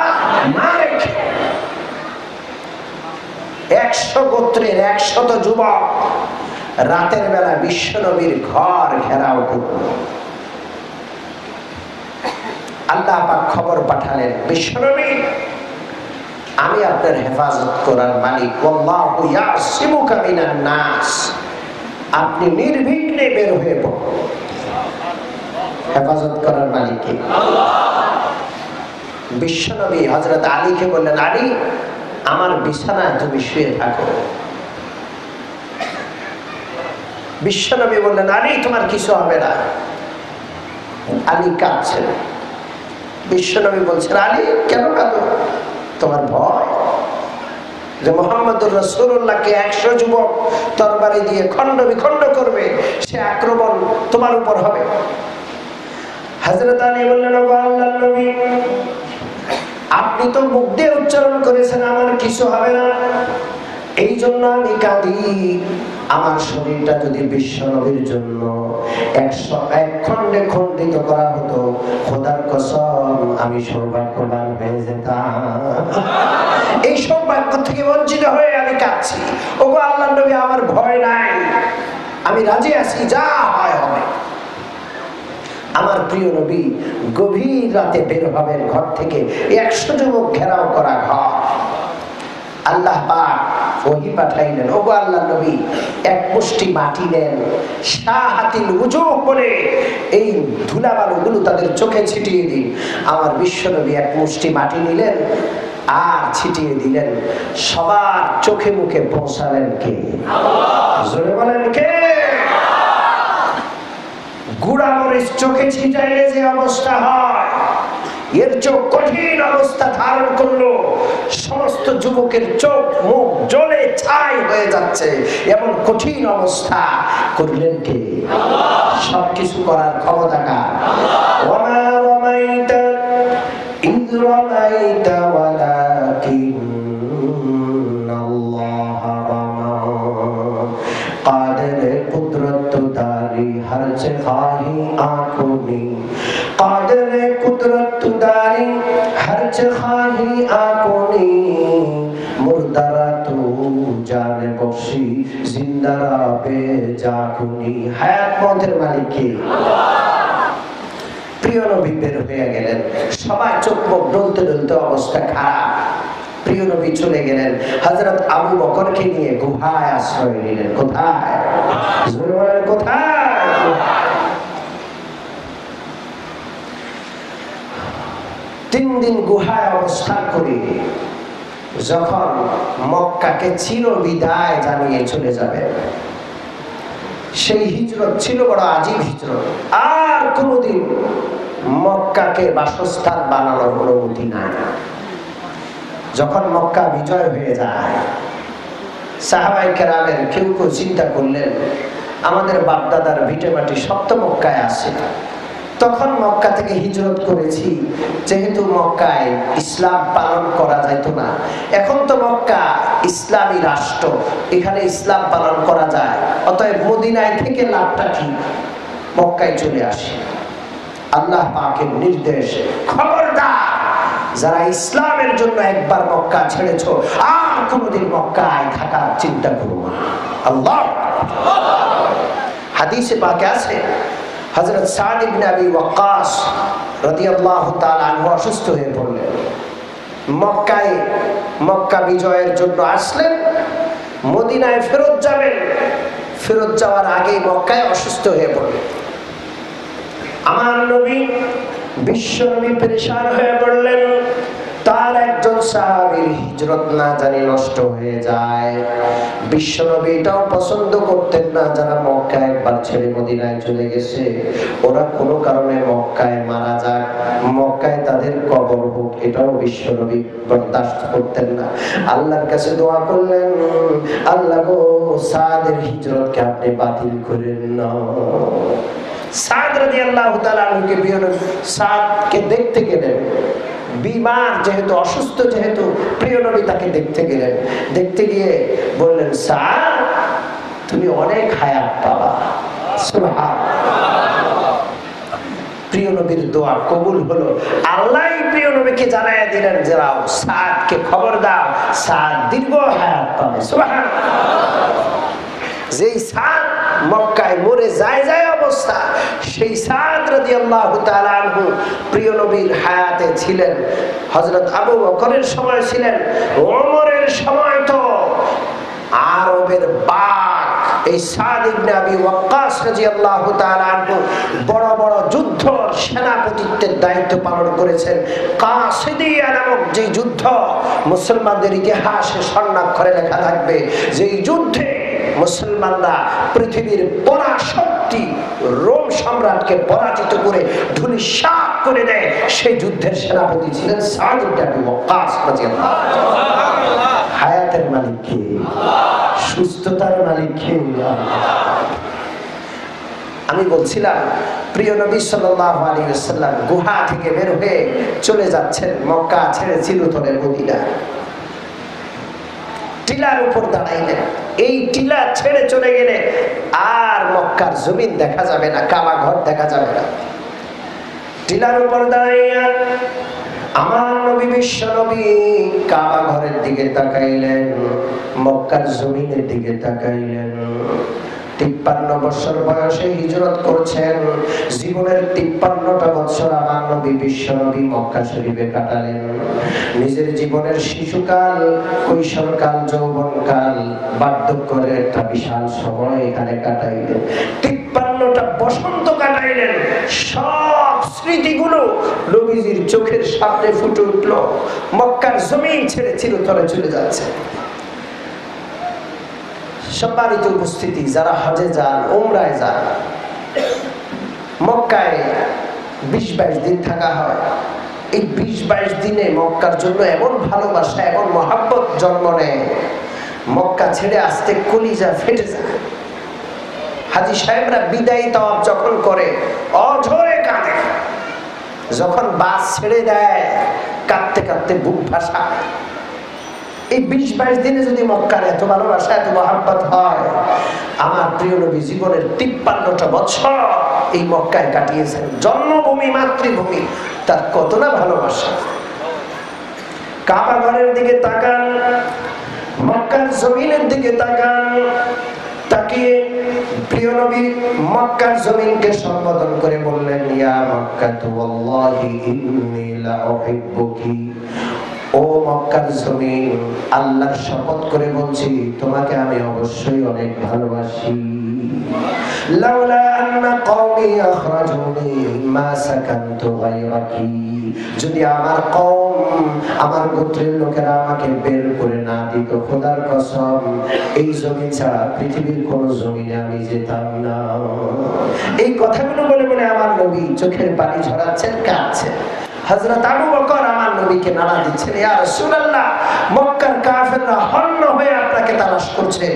না রেখে 100 গোত্রের 100 যুবক রাতের বেলা বিশ্বনবীর ঘর ঘেরাও করল। আল্লাহ পাক খবর পাঠালেন, বিশ্বনবী আমি আপনার হেফাজত করার মালিক, ওয়াল্লাহু ইয়াসিমুকা মিনান নাস, আপনি নির্বিঘ্নে বের হয়ে পড়ুন। হেফাজত করার মালিক কে? বিশ্বনবী হযরত আলীকে বললেন, আলী আমার বিছানায় তুমি শুয়ে থাকো। বিশ্বনবী বললেন, আলী তোমার কিছু হবে না। আলী কাঁদছেন। বিশ্বনবী বলছেন, আলী কেন কাঁদো? তোমার ভয় যে মুহাম্মদুর রাসূলুল্লাহকে 100 যুবক তরবারি দিয়ে খণ্ড বিখণ্ড করবে, সে আক্রমণ তোমার উপর হবে। হযরত আলী বললেন, ও আল্লাহর নবী আপনি তো মুখ দিয়ে উচ্চারণ করেছেন আমার কিছু হবে না, এই জন্য আমি কাঁদি। আমার শরীরটা যদি বিশ্বনবীর জন্য 101 খণ্ডে খণ্ডিত করা হতো, খোদার কসম আমি সৌভাগ্যবান হয়ে যেতাম। এই সৌভাগ্য থেকে বঞ্চিত হয়ে আমি কাঁদছি। ওগো আল্লাহর নবী আমার ভয় নাই, আমি রাজি আছি, যা হয় হবে। আমার প্রিয় নবী গভীর রাতে বের হবেন ঘর থেকে, 100 যুবক ঘেরাও করা ঘর। আল্লাহ পাক ওহী পাঠাইলেন, ওগো আল্লাহর নবী এক মুষ্টি মাটি নেন, শাহাতিল উজু করে এই ধুলাবালুগুলো তাদের চোখে ছিটিয়ে দিন। আমার বিশ্বনবী এক মুষ্টি মাটি নিলেন আর ছিটিয়ে দিলেন। সবার চোখে মুখে পৌঁছালেন কে? আল্লাহ। জোরে বলেন কে? গুড়া মরিচ চোখে ছিটাইলে যে অবস্থা হয়, এর চোখ কঠিন অবস্থা ধারণ করলো। সমস্ত যুবকের চোখ মুখ জ্বলে ছাই হয়ে যাচ্ছে, এমন কঠিন অবস্থা করলেন কে? আল্লাহ। সবকিছু করার ক্ষমতা কার? ওয়ামা রামাইতা ইয রামাইতা ওয়ালাকিন্নাল্লাহ রামা। কাদের কুদরত দারি হর জগাহি আঁখোনি, কাদের কুদরত দারি হর জগাহি আঁখোনি। মুর্দারা তো জানে বসি, জিন্দারা বেজাকুনি। হায়াত মতের মালিক কে? প্রিয় নবী বের হয়ে গেলেন, সবাই চোখ মুখ ডলতে ডলতে অবস্থা খারাপ। প্রিয় নবী চলে গেলেন, হযরত আবু বকরকে নিয়ে গুহায় আশ্রয় নিলেন। কোথায়? কোথায়? 3 দিন গুহায় অবস্থান করে যখন মক্কাকে চির বিদায় জানিয়ে চলে যাবেন, সেই হিজরত ছিল বড় আজীব হিজরত। আর কোনদিন মক্কাকে বাসস্থান বানানোর অনুমতি নাই। যখন মক্কা বিজয় হয়ে যায়, সাহাবায়ে কেরামের কেউ কেউ চিন্তা করলেন আমাদের বাপদাদার ভিটে মাটি সব তো মক্কায় আছে, তখন মক্কা থেকে হিজরত করেছি, যেহেতু মক্কায় ইসলাম পালন করা যাইত না, এখন তো মক্কা ইসলামী রাষ্ট্র, এখানে ইসলাম পালন করা যায়, অতএব মদিনায় থেকে লাভটা কি, মক্কায় চলে আসি। আল্লাহ পাকের নির্দেশ, খবরদার যারা ইসলামের জন্য একবার মক্কা ছেড়েছ, আর কোনদিন মক্কায় থাকার চিন্তা করো না। আল্লাহ হাদিসে পাকে আছে, হযরত সাদ ইবনে আবি ওয়াক্কাস রাদিয়াল্লাহু তাআলা আনহু অসুস্থ হয়ে পড়লেন। মক্কা বিজয়ের জন্য আসলেন, মদিনায় ফেরত যাবেন, ফেরত যাওয়ার আগে মক্কায় অসুস্থ হয়ে পড়লেন। আমার নবী বিশ্ব নবী পেরেশান হয়ে পড়লেন। তার একজন সাহাবীর হিজরত না জানি নষ্ট হয়ে যায়। বিশ্বনবী এটাও পছন্দ করতেন না যারা মক্কায় একবার ছেড়ে মদিনায় চলে গেছে ওরা কোনো কারণে মক্কায় মারা যাক, মক্কায় তাদের কবর হোক, এটাও বিশ্বনবী বরদাস্ত করতেন না। আল্লাহর কাছে দোয়া করলেন, আল্লাহ গো সাদের হিজরতকে আপনি বাতিল করেন না। সাদ রাদিয়াল্লাহু তাআলা আনহুকে সাদকে দেখতে গেলেন, বিমার যেহেতু, অসুস্থ যেহেতু, প্রিয় নবী তাকে দেখতে গেলেন। দেখতে গিয়ে বললেন, সাদ তুমি অনেক হায়াত পাবা। সুবহানাল্লাহ। প্রিয় নবীর দোয়া কবুল হলো। আল্লাহ প্রিয় নবীকে জানাইয়া দিলেন যে রাও সাদকে খবর দাও, সাদ দীর্ঘ হায়াত পাবে। সুবহানাল্লাহ। যেই সাদ মক্কায় মরে যায় অবস্থা, সেই সাদ রাদিয়াল্লাহু তাআলা আনহু প্রিয় নবীর হায়াতে ছিলেন। হযরত আবু বকরের সময় ছিলেন, ওমরের সময় তো আরবের বাঘ এই সাদ ইবনে আবি ওয়াক্কাস রাদিয়াল্লাহু তাআলা আনহু বড় বড় যুদ্ধ সেনাপতিত্বের দায়িত্ব পালন করেছেন। কাসিদিয়া নামক যে যুদ্ধ মুসলমানদের ইতিহাসে স্বর্ণাক্ষরে লেখা থাকবে, যেই যুদ্ধে মুসলমানরা পৃথিবীর পরাশক্তি রোম সম্রাটকে পরাজিত করে ধূলিসাৎ করে দেয়, সেই যুদ্ধের সেনাপতি ছিলেন সাদ ইবনে আবি ওয়াক্কাস রাদিয়াল্লাহু তাআলা। হায়াতের মালিক কে? সুস্থতার মালিক কে? আমি বলছিলাম প্রিয় নবী সাল্লাল্লাহু আলাইহি ওয়াসাল্লাম গুহা থেকে বের হয়ে চলে যাচ্ছেন মক্কা ছেড়ে চিরতরে মদিনা। টিলার উপর দাঁড়াইলেন। এই টিলা ছেড়ে চলে গেলে আর মক্কার জমিন দেখা যাবে না, কাবা ঘর দেখা যাবে না। টিলার উপর দাঁড়াইয়া আমার নবী বিশ্ব নবী কাবা ঘরের দিকে তাকাইলেন, মক্কার জমিনের দিকে তাকাইলেন। 53 বছর বয়সে হিজরত করছেন। জীবনের 53টা বছর আমার নবী বিশ্ব নবী মক্কা শরীফে কাটালেন। নিজের জীবনের শিশুকাল, কৈশোরকাল, যৌবনকাল, বার্ধক্যের একটা বিশাল সময় এখানে কাটাইলেন। 53টা বসন্ত কাটাইলেন। সব স্মৃতিগুলো নবীজির চোখের সামনে ফুটে উঠলো। মক্কার জমিন ছেড়ে চিরতরে চলে যাচ্ছে। সম্মানিত উপস্থিতি, যারা হজে যান, উমরায় যান, মক্কায় 20-22 দিন থাকা হয়। এই 20-22 দিনে মক্কার জন্য এমন ভালোবাসা, এমন মহাব্বত জন্ম নেয়, মক্কা ছেড়ে আসতে কলিজা ফেটে যায়। হাজী সাহেবরা বিদায়ী তাওয়াফ যখন করে অঝরে কাঁদে, যখন বাস ছেড়ে দেয় কাঁদতে কাঁদতে বুক ভাসা। এই 20-22 দিনে যদি মক্কার এত ভালোবাসা, এত মহাব্বত হয়, আমার প্রিয় নবী জীবনের 53টা বছর এই মক্কায় কাটিয়েছেন। জন্মভূমি, মাতৃভূমি, তার কত না ভালোবাসা। কাবা ঘরের দিকে তাকান, মক্কার জমিনের দিকে তাকান। তাকিয়ে প্রিয় নবী মক্কার জমিনকে সম্বোধন করে বললেন, ইয়া মক্কাতু ওয়াল্লাহি ইন্নী লা উহিব্বুকি। ও মক্কার জমিন, আল্লাহর শপথ করে বলছি তোমাকে আমি অবশ্যই অনেক ভালোবাসি। লাউলা আন্না কওমি আখরাজুনি মা সাকানতু গায়রাকি। যদি আমার কওম, আমার গোত্রের লোকেরা আমাকে বের করে না দিত, খোদার কসম এই জমিন ছাড়া পৃথিবীর কোন জমিনে আমি যেতাম না। এই কথাগুলো বলে বলে আমার নবী চোখের পানি ঝরাচ্ছেন, কাঁদছেন। হযরত আবু বকর আমার নবীকে নাড়া দিচ্ছেন, ইয়া রাসূলুল্লাহ, মক্কার কাফেররা হন্য হয়ে আপনাকে তালাশ করছে,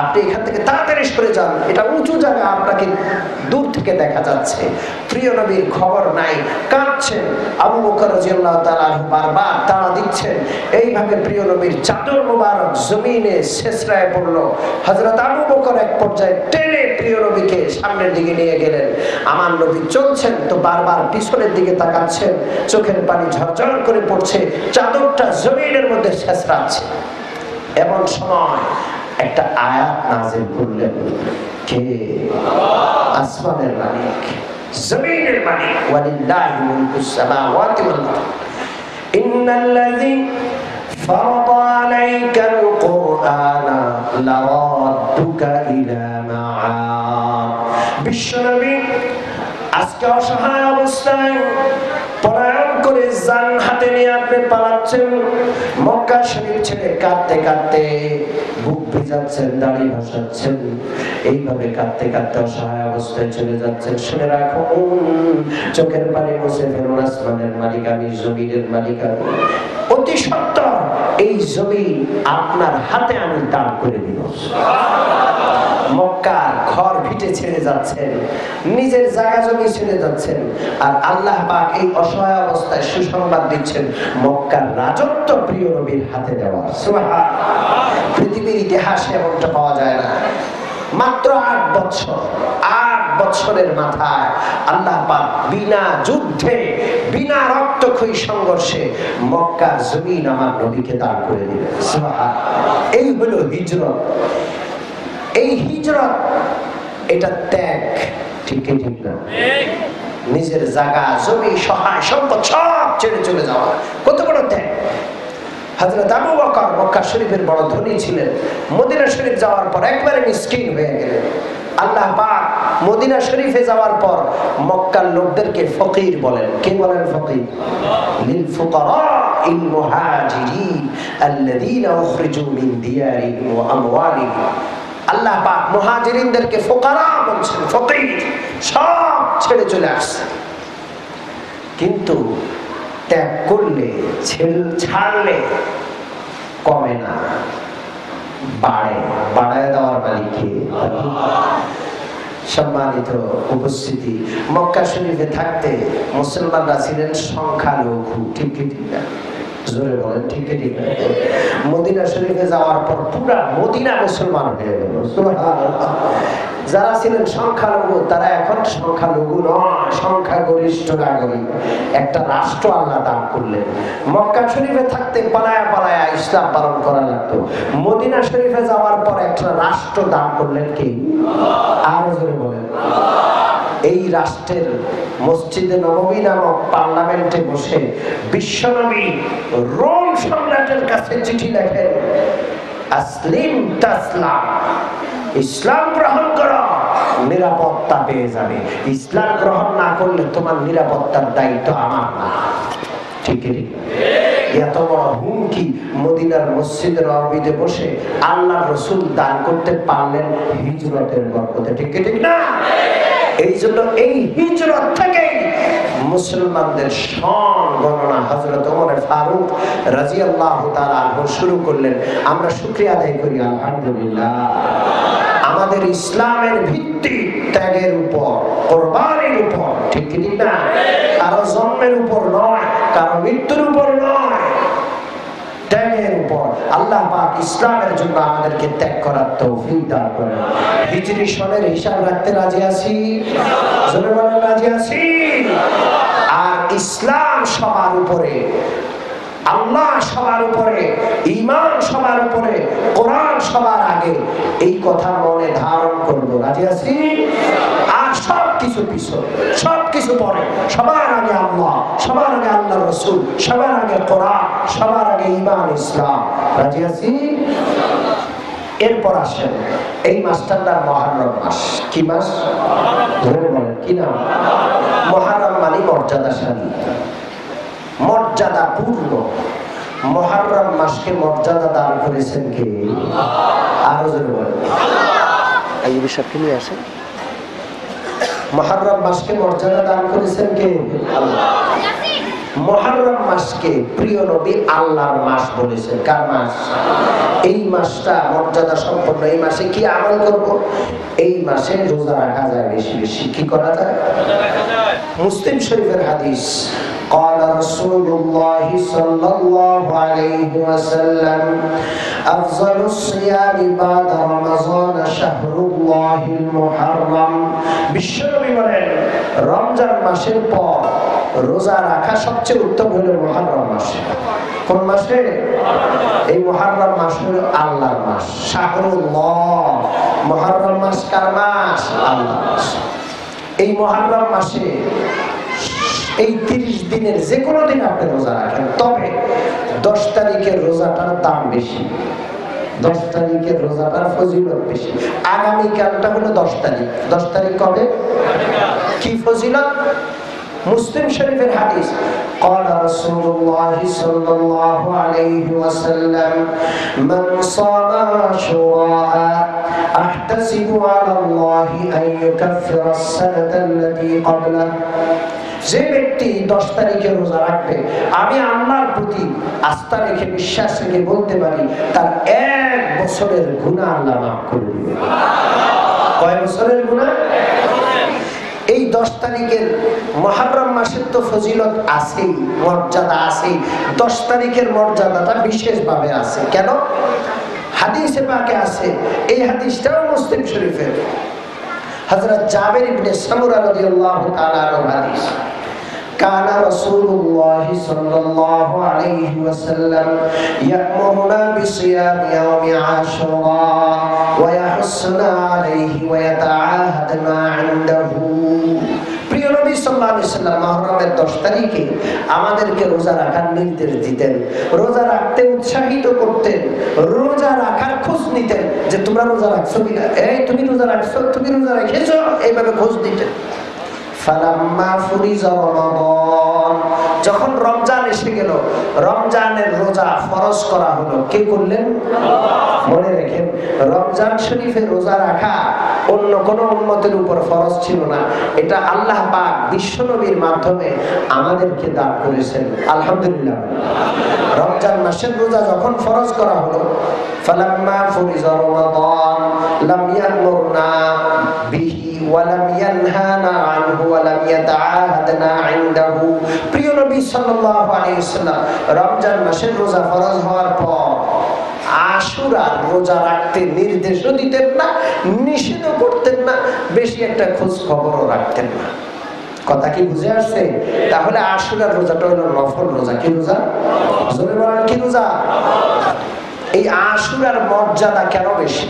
আপনি এখান থেকে তাড়াতাড়ি সরে যান, এটা উঁচু জায়গা, আপনাকে দূর থেকে দেখা যাচ্ছে। প্রিয় নবীর খবর নাই, কাঁদছেন। আবু বকর রাদিয়াল্লাহু তাআলা বারবার তাড়া দিচ্ছেন। এইভাবে প্রিয় নবীর চাদর মোবারক জমিনে ছেঁচড়ায় পড়লো। হযরত আবু বকর এক পর্যায়ে টেনে প্রিয় নবীকে সামনের দিকে নিয়ে গেলেন। আমার নবী চলছেন তো বারবার পিছনের দিকে তাকাচ্ছেন, চোখের পানি ঝরঝর করে পড়ছে, চাদরটা জমিনের মধ্যে ছেঁচড়াচ্ছে। এমন সময় একটা আয়াত নাযিল করলেন, কে? আসমানের মালিক, জমিনের মালিক। ওয়ালিল্লাহি মুলকুস সামাওয়াতি ওয়াল আরদ। ইন্নাল্লাযী ফারাদা আলাইকাল কুরআনা লারাদ্দুকা ইলা মাআদ। বিশ্বনবী আজকে অসহায় অবস্থায় পলায়ন করে জান হাতে নিয়ে আপনি পালাচ্ছেন, মক্কা শরীফ ছেড়ে কাঁদতে কাঁদতে বুক ভিজাচ্ছেন, দাড়ি ভাসাচ্ছেন, এইভাবে কাঁদতে কাঁদতে অসহায় অবস্থায় চলে যাচ্ছেন। শুনে রাখুন, চোখের পানি মুছে ফেলুন, আসমানের মালিক আমি, জমিনের মালিক আমি, অতি সত্বর এই জমি আপনার হাতে আমি দান করে দিব। মক্কার ঘর ভিটে ছেড়ে যাচ্ছেন, নিজের জায়গা জমি ছেড়ে যাচ্ছেন, আর আল্লাহ পাক এই অসহায় অবস্থায় সুসংবাদ দিচ্ছেন মক্কার রাজত্ব প্রিয় নবীর হাতে দেওয়া। সুবহানাল্লাহ। পৃথিবীর ইতিহাসে এমনটা পাওয়া যায় না। মাত্র 8 বছর, 8 বছরের মাথায় আল্লাহ পাক বিনা যুদ্ধে, বিনা রক্তক্ষয়ী সংঘর্ষে মক্কার জমিন আমার নবীকে দান করে দিলেন। সুবহানাল্লাহ। এই হলো হিজরত। এই হিজরত, এটা ত্যাগ, ঠিক ঠিক না? নিজের জায়গা জমি সহায় সম্পদ সব ছেড়ে চলে যাওয়া কত বড় ত্যাগ। হযরত আবু বকর মক্কা শরীফের বড় ধনী ছিলেন, মদিনা শরীফ যাওয়ার পর একবারে মিসকিন হয়ে গেলেন। আল্লাহ পাক মদিনা শরীফে যাওয়ার পর মক্কার লোকদেরকে ফকির বলেন। কে বলেন ফকির? লিল ফুকারাইল মুহাজিরিন আল্লাযীনা উখরিজু মিন দিয়ারিহিম ওয়া আমওয়ালিহিম। আল্লাহ পাক মুহাজিরিনদেরকে ফুকারা বলছেন, ফকির, সব ছেড়ে চলে আসছে। কিন্তু ত্যাগ করলে, ছাড়লে কমে না, বাড়ে। বাড়ায় দেওয়ার মালিক কে? সম্মানিত উপস্থিতি, মক্কা শরীফে থাকতে মুসলমানরা ছিলেন সংখ্যালঘু, ঠিক ঠিক না? জোরে বলেন, ঠিক ঠিক না? মদিনা শরীফে যাওয়ার পর পুরা মদিনা মুসলমান হয়ে গেল। সুবহানাল্লাহ। যারা ছিলেন সংখ্যালঘু তারা এখন সংখ্যালঘু নয়, সংখ্যাগরিষ্ঠ নাগরিক। একটা রাষ্ট্র আল্লাহ দান করলেন। মক্কা শরীফে থাকতে পালায়া পালায়া ইসলাম পালন করা লাগতো। মদিনা শরীফে যাওয়ার পর একটা রাষ্ট্র দান করলেন কে? আরো জোরে বলেন। এই রাষ্ট্রের মসজিদে নববী নামক পার্লামেন্টে বসে বিশ্বনবী রোম সম্রাটের কাছে চিঠি লেখেন, আসলিম তাসলাম, ইসলাম গ্রহণ করো, নিরাপত্তা পেয়ে যাবে। ইসলাম গ্রহণ না করলে তোমার নিরাপত্তার দায়িত্ব আমার না। ঠিক ঠিক? এত বড় হুমকি মদিনার মসজিদের নববীতে বসে আল্লাহর রাসূল দান করতে পারলেন হিজরতের বরকতে। ঠিক ঠিক না? এই জন্য এই হিজরত থেকেই মুসলমানদের সন গণনা হযরত ওমর ফারুক রাদিয়াল্লাহু তাআলা আনহু শুরু করলেন। আমরা শুকরিয়া আদায় করি আলহামদুলিল্লাহ। আমাদের ইসলামের ভিত্তি ত্যাগের উপর, কোরবানির উপর। ঠিক ঠিক না? কারো জন্মের উপর নয়, কারো মৃত্যুর উপর নয়, ত্যাগের উপর। আল্লাহ পাক ইসলামের জন্য আমাদেরকে ত্যাগ করার তৌফিক দান করেন। হিজরি সনের হিসাব রাখতে রাজি আছি? জোরে বলেন, রাজি আছি? আর ইসলাম সবার উপরে, আল্লাহ সবার উপরে, ঈমান সবার উপরে, কোরআন সবার আগে, এই কথা মনে ধারণ করব। রাজি আছি? আর সবকিছু পিছনে, সবকিছু পরে, সবার আগে আল্লাহ, সবার আগে আল্লাহর রাসূল, সবার আগে কোরআন, সবার আগে ঈমান ইসলাম। রাজি আছি? এরপর আসেন এই মাসটার নাম মুহররম মাস। কি মাস? ধরে বলেন, কি নাম? মুহররম মানে মর্যাদাশালী, মর্যাদাপূর্ণ। মুহররম মাসকে মর্যাদা দান করেছেন কে? আরো জোরে বলেন। এই বিষয়কে নিয়ে আসেন। মুহররম মাসকে মর্যাদা দান করেছেন কে? আল্লাহ। মুহররম মাসকে প্রিয় নবী আল্লাহর মাস বলেছেন। কার মাস? এই মাসটা মর্যাদা সম্পন্ন। এই মাসে কি আমল করব? এই মাসে রোজা রাখা যায় বেশি বেশি। কি করা যায়? মুসলিম শরীফের হাদিস, قال رسول الله صلى الله عليه وسلم أفضل الصيام بعد رمضان شهر الله المحرم। বিশ্বনবী বলেন রমজান মাসের পর রোজা রাখা সবচেয়ে উত্তম হলো মুহররম মাসে। কোন মাসে? এই মুহররম মাস হলো আল্লাহর মাস, শাহরুল্লাহ। মুহররম মাস কার মাস? আল্লাহর মাস। এই মুহররম মাসে এই 30 দিনের যে কোনো দিন আপনি রোজা রাখেন, তবে 10 তারিখের রোজাটার দাম বেশি, 10 তারিখের রোজাটার ফজিলত বেশি। আগামীকালটা হলো 10 তারিখ। 10 তারিখ কবে? কি ফজিলত? মুসলিম শরীফের হাদিস, قال رسول الله صلى الله عليه وسلم من صام عاشوراء احتسب على الله ان يكفر السنه التي قبله, যে ব্যক্তি 10 তারিখে রোজা রাখবে আমি আল্লাহর প্রতি আস্থা রেখে বিশ্বাস রেখে বলতে পারি তার 1 বছরের গুনাহ আল্লাহ মাফ করে দিবেন। কয় বছরের গুনাহ? এই 10 তারিখের মুহররম মাসের তো ফজিলত আছেই, মর্যাদা আছেই। 10 তারিখের মর্যাদাটা বিশেষভাবে আছে। কেন? হাদিসে পাকে আছে, এই হাদিসটাও মুসলিম শরীফের। হযরত জাবের ইবনে সামুরা রাদিয়াল্লাহু তাআলা আনহু হাদিস, কানা রাসূলুল্লাহ সাল্লাল্লাহু আলাইহি ওয়াসাল্লাম ইয়া'মুরুনা বিসিয়াম ইয়াউমি আশুরা ওয়া ইয়াহুসসুনা আলাইহি ওয়া ইয়াতাআহাদনা 'ইনদাহু। প্রিয় নবী সাল্লাল্লাহু আলাইহি ওয়াসাল্লাম মুহররমের 10 তারিখে আমাদেরকে রোজা রাখার নির্দেশ দিতেন, রোজা রাখতে উৎসাহিত করতেন, রোজা রাখার খোঁজ নিতেন যে তোমরা রোজা রাখছো কিনা, এই তুমি রোজা রাখছো, তুমি রোজা রেখেছো, এইভাবে খোঁজ দিতেন। ফালাম্মা ফুরিজা রমাদান, যখন রমজান এসে গেল, রমজানের রোজা ফরজ করা হলো, কে করলেন? মনে রাখেন, রমজান শরীফে রোজা রাখা অন্য কোন উম্মতের উপর ফরজ ছিল না, এটা আল্লাহ পাক বিশ্বনবীর মাধ্যমে আমাদেরকে দান করেছেন। আলহামদুলিল্লাহ। রমজান মাসের রোজা যখন ফরজ করা হলো, ফালাম্মা ফুরিজা রমাদান লাম ইয়ামুরনা বিহি ওয়া লাম ইয়ানহানা আনহু ওয়া লাম ইয়াতাআহাদনা 'ইনদাহু। প্রিয় নবী সাল্লাল্লাহু আলাইহি ওয়াসাল্লাম রমজান মাসের রোজা ফরজ হওয়ার পর আশুরার রোজা রাখতে নির্দেশও দিতেন না, নিষেধও করতেন না, বেশি একটা খোঁজ খবরও রাখতেন না। কথা কি বুঝে আসছে? তাহলে আশুরার রোজাটা হলো নফল রোজা। কি রোজা? জোরে বলেন, কি রোজা? এই আশুরার মর্যাদা কেন বেশি?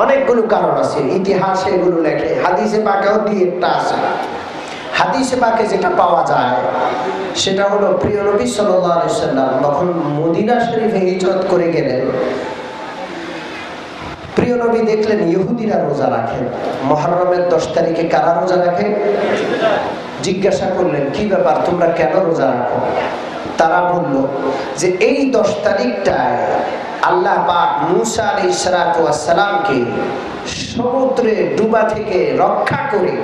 অনেকগুলো কারণ আছে, ইতিহাসে এগুলো লেখে, হাদিসে পাকেও দুই একটা আছে। হাদিসে পাকে যেটা পাওয়া যায় সেটা হলো প্রিয় নবী সাল্লাল্লাহু আলাইহি ওয়াসাল্লাম যখন মদিনা শরীফে হিজরত করে গেলেন, প্রিয় নবী দেখলেন ইহুদিরা রোজা রাখে। মুহররমের 10 তারিখে কারা রোজা রাখে? জিজ্ঞাসা করলেন কি ব্যাপার, তোমরা কেন রোজা রাখো? তারা বলল যে এই 10 তারিখটায় আল্লাহ পাক মূসা আলাইহিস সালাতু ওয়াস সালামকে সমুদ্রে ডুবা থেকে রক্ষা করে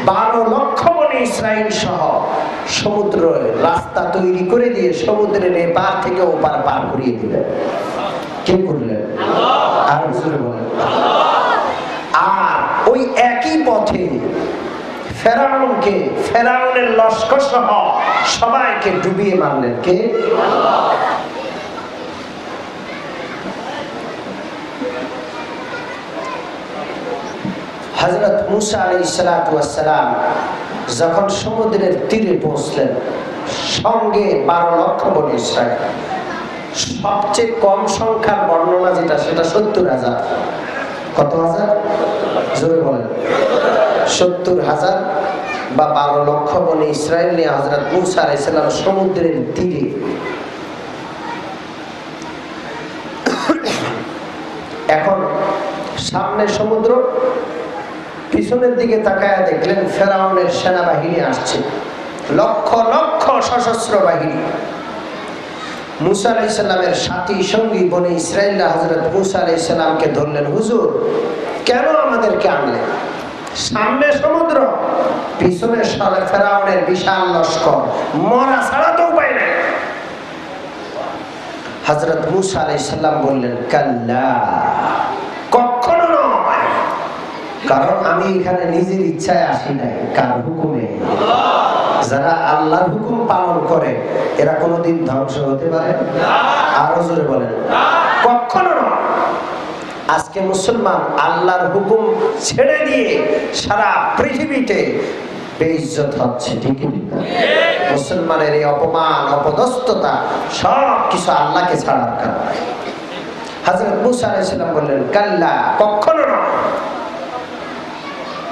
12 লক্ষ বনি ইসরাইল সহ সমুদ্র রাস্তা তৈরি করে দিয়ে সমুদ্রের এপার থেকে ওপার পার করিয়ে দিলেন। কে করলেন? আর জোরে বলেন। আর ওই একই পথে ফেরাউনকে, ফেরাউনের লস্কর সহ সবাইকে ডুবিয়ে মারলেন। কে? হযরত মূসা আলাইহিস সালাতু ওয়াস সালাম যখন সমুদ্রের তীরে পৌঁছলেন, সঙ্গে 12 লক্ষ বনি ইসরাইল। সবচেয়ে কম সংখ্যার বর্ণনা যেটা, সেটা 70,000। কত হাজার? জোরে বলেন। 70,000 বা 12 লক্ষ বনি ইসরাইল নিয়ে হযরত মূসা আলাইহিস সালাম সমুদ্রের তীরে। এখন সামনে সমুদ্র, পিছনের দিকে তাকায়া দেখলেন ফেরাউনের সেনাবাহিনী আসছে, লক্ষ লক্ষ সশস্ত্র বাহিনী। মূসা আলাইহিস সালামের সাথী সঙ্গী বনি ইসরাইলরা হযরত মূসা আলাইহিস সালামকে ধরলেন, হুজুর কেন আমাদেরকে আনলেন? সামনে সমুদ্র, পিছনে ফেরাউনের বিশাল লস্কর, মরা ছাড়া তো উপায় নেই। হযরত মূসা আলাইহিস সালাম বললেন, কাল্লা, কখনো নয়, কারণ আমি এখানে নিজের ইচ্ছায় আসি নাই, কার হুকুমে। যারা আল্লাহর হুকুম পালন করে এরা কোনোদিন ধ্বংস হতে পারে না। আরো জোরে বলেন, কখনো নয়। আজকে মুসলমান আল্লাহর হুকুম ছেড়ে দিয়ে সারা পৃথিবীতে বেইজ্জত হচ্ছে, ঠিক না? মুসলমানের এই অপমান, অপদস্থতা সব কিছু আল্লাহকে ছাড়ার কারণে। হযরত মূসা আলাইহিস সালাম বললেন, কাল্লা, কখনো নয়।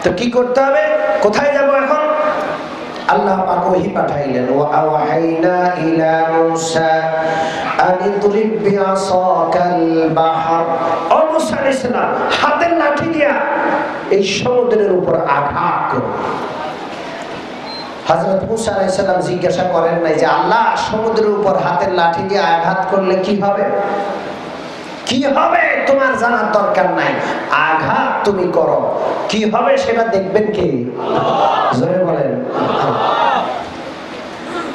তো কি করতে হবে? কোথায় যাব এখন? আল্লাহ পাক ওহী পাঠাইলেন, ওয়া আওহাইনা ইলা মূসা আন ইদরিব বিআসাকাল বাহর। ও মূসা আলাইহিস সালাম, হাতের লাঠি দিয়া এই সমুদ্রের উপর আঘাত করো। হযরত মূসা আলাইহিস সালাম জিজ্ঞাসা করেন নাই যে আল্লাহ সমুদ্রের উপর হাতের লাঠি দিয়ে আঘাত করলে কি হবে? কি হবে তোমার জানার দরকার নাই, আঘাত তুমি করো, কি হবে সেটা দেখবেন কে? জোরে বলেন।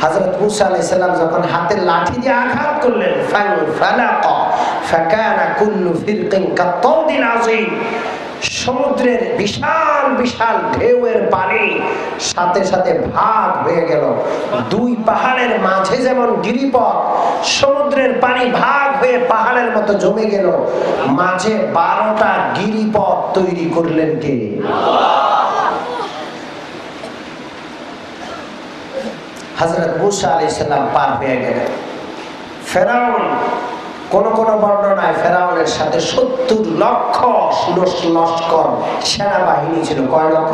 হযরত মূসা আলাইহিস সালাম যখন হাতের লাঠি দিয়ে আঘাত করলেন, ফালাকা ফাকানা কুল্লু ফিরকিন কাত্তাউদিল আযীম, সমুদ্রের বিশাল বিশাল ঢেউয়ের পানি সাথে সাথে ভাগ হয়ে গেল। দুই পাহাড়ের মাঝে যেমন গিরিপথ, সমুদ্রের পানি ভাগ হয়ে পাহাড়ের মতো জমে গেল, মাঝে 12টা গিরিপথ তৈরি করলেন কে? হযরত মূসা আলাইহিস সালাম পার হয়ে গেলেন। ফেরাউন, কোন কোন বর্ণনায় ফেরাউনের সাথে 70 লক্ষ লস্কর সেনাবাহিনী ছিল। কয় লক্ষ?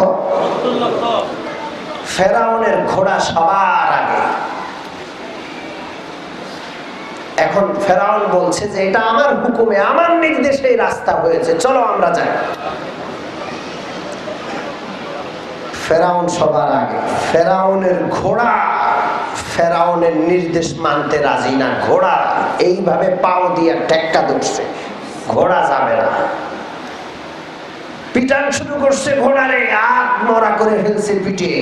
ফেরাউনের ঘোড়া সবার আগে। এখন ফেরাউন বলছে যে এটা আমার হুকুমে, আমার নির্দেশে এই রাস্তা হয়েছে, চলো আমরা যাই। ফেরাউন সবার আগে। ফেরাউনের ঘোড়া ফেরাউনের নির্দেশ মানতে রাজি না। ঘোড়া এইভাবে পাও দিয়ে টেক্কা ধরছে, ঘোড়া যাবে না। পিটান শুরু করছে ঘোড়ারে, আগ মরা করে ফেলছে পিঠে,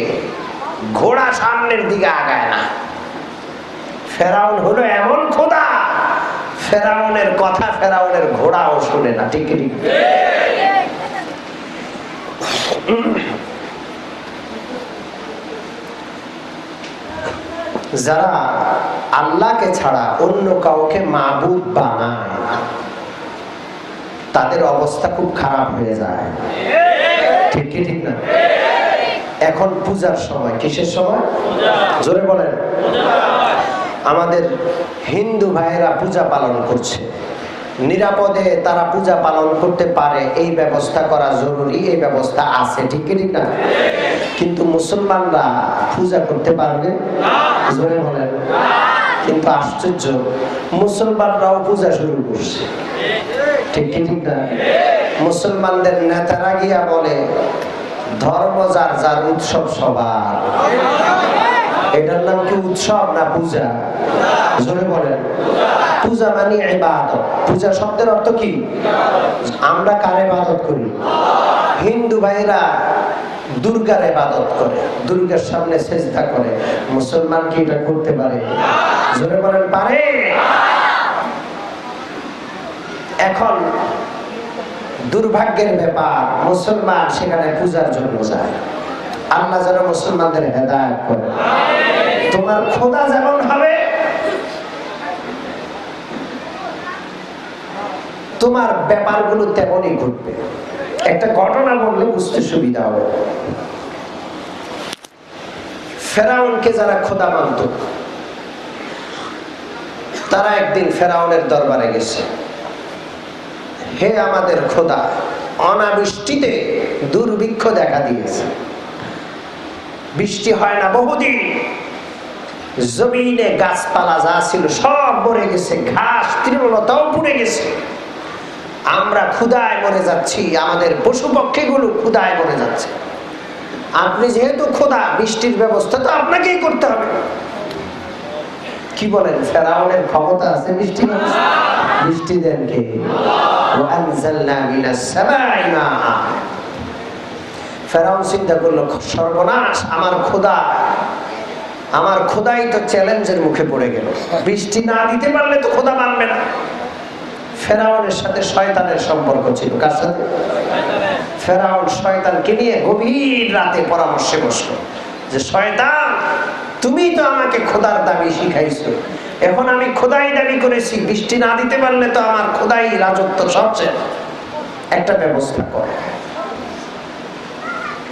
ঘোড়া সামনের দিকে আগায় না। ফেরাউন হলো এমন খোদা, ফেরাউনের কথা ফেরাউনের ঘোড়াও শুনে না। ঠিক ঠিক। যারা আল্লাহকে ছাড়া অন্য কাউকে মাবুদ বানায়, তাদের অবস্থা খুব খারাপ হয়ে যায়। ঠিক কি ঠিক না? এখন পূজার সময়, কিসের সময়? জোরে বলেন। আমাদের হিন্দু ভাইয়েরা পূজা পালন করছে, নিরাপদে তারা পূজা পালন করতে পারে, এই ব্যবস্থা করা জরুরি, এই ব্যবস্থা আছে। ঠিক কি ঠিক না? কিন্তু মুসলমানরা পূজা করতে পারবে? জোরে বলেন। কিন্তু আশ্চর্য, মুসলমানরাও পূজা শুরু করছে। ঠিক কি ঠিক না? মুসলমানদের নেতারা গিয়া বলে ধর্ম যার যার, উৎসব সবার। এটার নাম কি উৎসব না পূজা? জোরে বলেন। পূজা মানে ইবাদত। পূজা শব্দের অর্থ কি? আমরা কার ইবাদত করি? হিন্দু ভাইরা দুর্গার ইবাদত করে, দুর্গার সামনে সেজদা করে। মুসলমান কি এটা করতে পারে? জোরে বলেন, পারে? এখন দুর্ভাগ্যের ব্যাপার, মুসলমান সেখানে পূজার জন্য যায়। আল্লাহ যেন মুসলমানদের হেদায়েত করে। তোমার খোদা যেমন হবে, তোমার ব্যাপারগুলো তেমনই ঘটবে। একটা ঘটনা বললে বুঝতে সুবিধা হবে। ফেরাউনকে যারা খোদা মানত, তারা একদিন ফেরাউনের দরবারে গেছে। হে আমাদের খোদা, অনাবৃষ্টিতে দুর্ভিক্ষ দেখা দিয়েছে, বৃষ্টি হয় না বহুদিন, জমিনে গাছপালা যা ছিল সব মরে গেছে, ঘাস তৃণলতাও পুড়ে গেছে, আমরা ক্ষুধায় মরে যাচ্ছি, আমাদের পশু পক্ষীগুলো ক্ষুধায় মরে যাচ্ছে। আপনি যেহেতু খোদা, বৃষ্টির ব্যবস্থা তো আপনাকেই করতে হবে। কি বলেন? ফেরাউনের ক্ষমতা আছে বৃষ্টি ব্যবস্থা? বৃষ্টি দেন কে? ফেরাউন চিন্তা করলো, সর্বনাশ, আমার খোদাই তো চ্যালেঞ্জের মুখে পড়ে গেল। বৃষ্টি না দিতে পারলে তো খোদা মানবে না। ফেরাউনের সাথে শয়তানের সম্পর্ক ছিল। কার সাথে? ফেরাউন শয়তানকে নিয়ে গভীর রাতে পরামর্শে বসলো যে শয়তান, তুমি তো আমাকে খোদার দাবি শিখাইছো, এখন আমি খোদাই দাবি করেছি, বৃষ্টি না দিতে পারলে তো আমার খোদাই রাজত্ব সবচেয়ে, একটা ব্যবস্থা কর।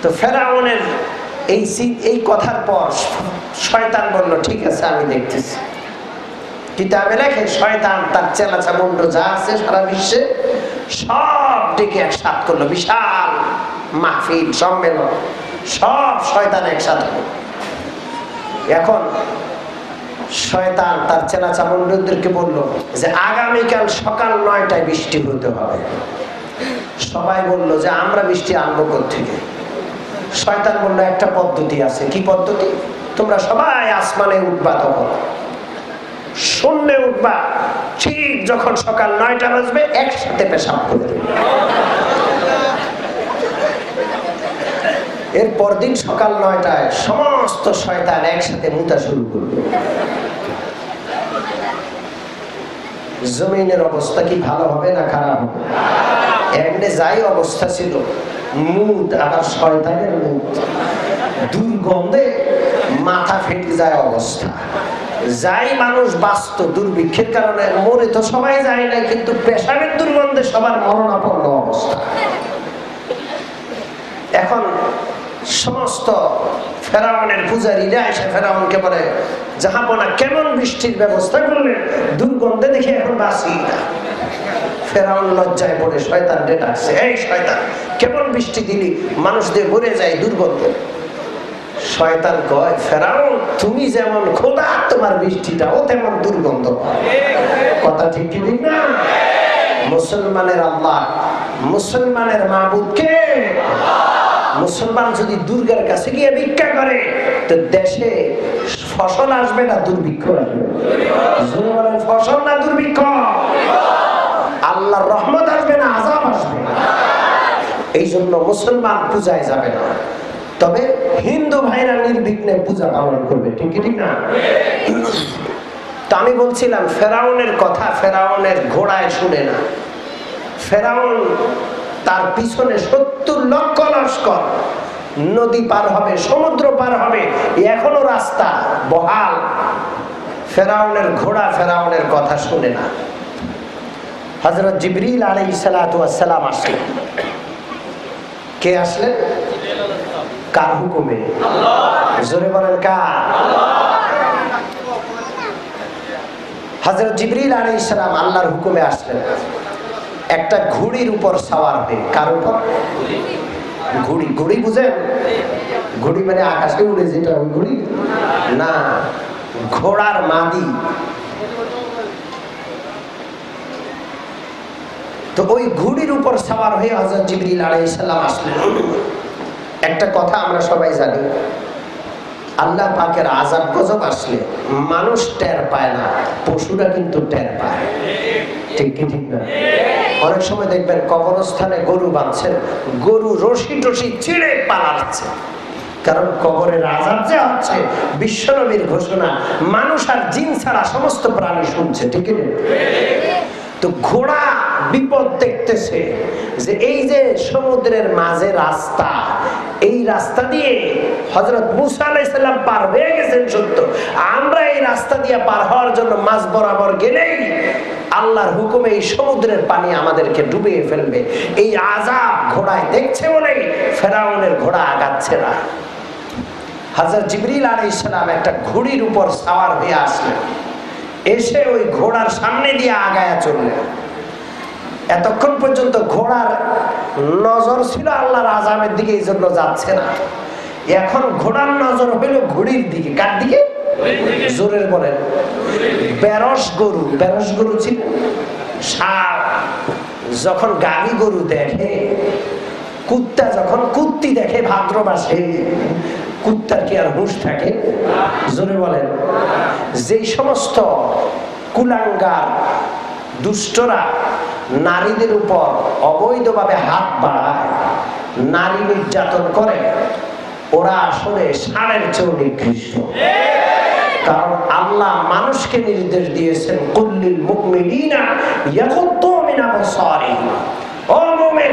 তো ফেরাউনের এই কথার পর শয়তান বলল, ঠিক আছে, আমি দেখতেছি। কিতাবে লেখে শয়তান তার চেলাচা মুন্ড যা আছে সারা বিশ্বে সব ডেকে একসাথ করলো, বিশাল মাহফিল সম্মেলন, সব শয়তান একসাথ হলো। এখন শয়তান তার চেলা চামুন্ডদেরকে বলল যে আগামীকাল সকাল 9টায় বৃষ্টি হতে হবে। সবাই বলল যে আমরা বৃষ্টি আনবো কোত্থেকে? শয়তান বলল একটা পদ্ধতি আছে। কি পদ্ধতি? তোমরা সবাই আসমানে উঠবা, তখন শূন্যে উঠবা, ঠিক যখন সকাল 9টা বাজবে একসাথে পেশাব করে দেবে। এর পরদিন সকাল 9টায় সমস্ত শয়তান একসাথে মুতা শুরু করবে। জমিনের অবস্থা কি ভালো হবে না খারাপ হবে? এমনি যাই অবস্থা ছিল, মুত আবার শয়তানের মুত, দুর্গন্ধে মাথা ফেটে যায় অবস্থা। যাই মানুষ বাঁচত দুর্ভিক্ষের কারণে, মরে তো সবাই যায় নাই, কিন্তু পেশাবের দুর্গন্ধে সবার মরণাপন্ন অবস্থা। এখন সমস্ত ফেরাউনের পূজারীরা এসে ফেরাউনকে বলে, জাহাপনা কেমন বৃষ্টির ব্যবস্থা করলেন, দুর্গন্ধে দেখে এখন বাঁচি না। ফেরাউন লজ্জায় পড়ে শয়তান ডাকছে, এই শয়তান কেমন বৃষ্টি দিলি, মানুষদের মরে যায় দুর্গন্ধে। শয়তান কয়, ফেরাউন তুমি যেমন খোদা, তোমার বৃষ্টিটাও তেমন দুর্গন্ধ। কথা ঠিক কি ঠিক না? মুসলমানের আল্লাহ, মুসলমানের মাবুদ কে? মুসলমান যদি দুর্গার কাছে গিয়ে ভিক্ষা করে তো দেশে ফসল আসবে না দুর্ভিক্ষ আসবে? ফসল না দুর্ভিক্ষ? আল্লাহর রহমত আসবে না আযাব আসবে? এই জন্য মুসলমান পূজায় যাবে না, তবে হিন্দু ভাইরা নির্বিঘ্নে পূজা পালন করবে। ঠিক ঠিক না? তো আমি বলছিলাম ফেরাউনের কথা ফেরাউনের ঘোড়ায় শুনে না। ফেরাউন তার পিছনে 70 লক্ষ লস্কর, নদী পার হবে, সমুদ্র পার হবে, এখনো রাস্তা বহাল। ফেরাউনের ঘোড়া ফেরাউনের কথা শুনে না। হযরত জিবরিল আলাইহিস সালাতু ওয়াস সালাম আসলেন। কে আসলেন? কার হুকুমে? আল্লাহ। জোরে বলেন কার? আল্লাহ। হযরত জিবরিল আলাইহিস সালাম আল্লাহর হুকুমে আসলেন একটা ঘোড়ির উপর সওয়ার হয়ে। কার উপর? ঘোড়ি। ঘোড়ি বুঝেন? ঘোড়ি মানে আকাশে উড়ে যেটা, ওই ঘোড়ি না, ঘোড়ার মাদি। তো ওই ঘোড়ির উপর সওয়ার হয়ে হযরত জিবরিল আলাইহিস সালাম আসলেন। একটা কথা আমরা সবাই জানি, আল্লাহ পাকের আযাব গজব আসলে মানুষ টের পায় না, পশুরা কিন্তু টের পায়। ঠিক কি ঠিক না? অনেক সময় দেখবেন কবরস্থানে গরু বাঁধছেন, গরু রশি টশি ছিঁড়ে পালাচ্ছে, কারণ কবরের আযাব যে হচ্ছে বিশ্বনবীর ঘোষণা, মানুষ আর জিন ছাড়া সমস্ত প্রাণী শুনছে। ঠিক না? তো ঘোড়া বিপদ দেখতেছে যে এই যে সমুদ্রের মাঝে রাস্তা, এই রাস্তা দিয়ে হযরত মুসা আলাইহিস সালাম পার হয়ে গেছেন সত্য, আমরা এই রাস্তা দিয়ে পার হওয়ার জন্য মাঝ বরাবর গেলেই আল্লাহর হুকুমে এই সমুদ্রের পানি আমাদেরকে ডুবিয়ে ফেলবে। এই আযাব ঘোড়ায় দেখছে বলেই ফেরাউনের ঘোড়া আগাচ্ছে না। হযরত জিবরিল আলাইহিস সালাম একটা ঘোড়ির উপর সওয়ার হয়ে আসলেন, এসে ওই ঘোড়ার সামনে দিয়ে আগায়া চললেন। এতক্ষণ পর্যন্ত ঘোড়ার নজর ছিল আল্লাহর আযাবের দিকে, এই জন্য যাচ্ছে না। এখন ঘোড়ার নজর হইল ঘোড়ির দিকে। কার দিকে? জোরে বলেন। বেরস গরু, বেরস গরু ছিল ষাঁড় যখন গাভী গরু দেখে, কুত্তা যখন কুত্তি দেখে ভাদ্র মাসে, কুত্তার কি আর হুঁশ থাকে? জোরে বলেন। যেই সমস্ত কুলাঙ্গার দুষ্টরা নারীদের উপর অবৈধভাবে হাত বাড়ায়, নারী নির্যাতন করে, ওরা আসলে ষাঁড়ের চেয়েও নিকৃষ্ট। কারণ আল্লাহ মানুষকে নির্দেশ দিয়েছেন, কুল্লিল মুমিনিনা ইয়াগুদ্দু মিন আবসারিহিম, ও মুমিন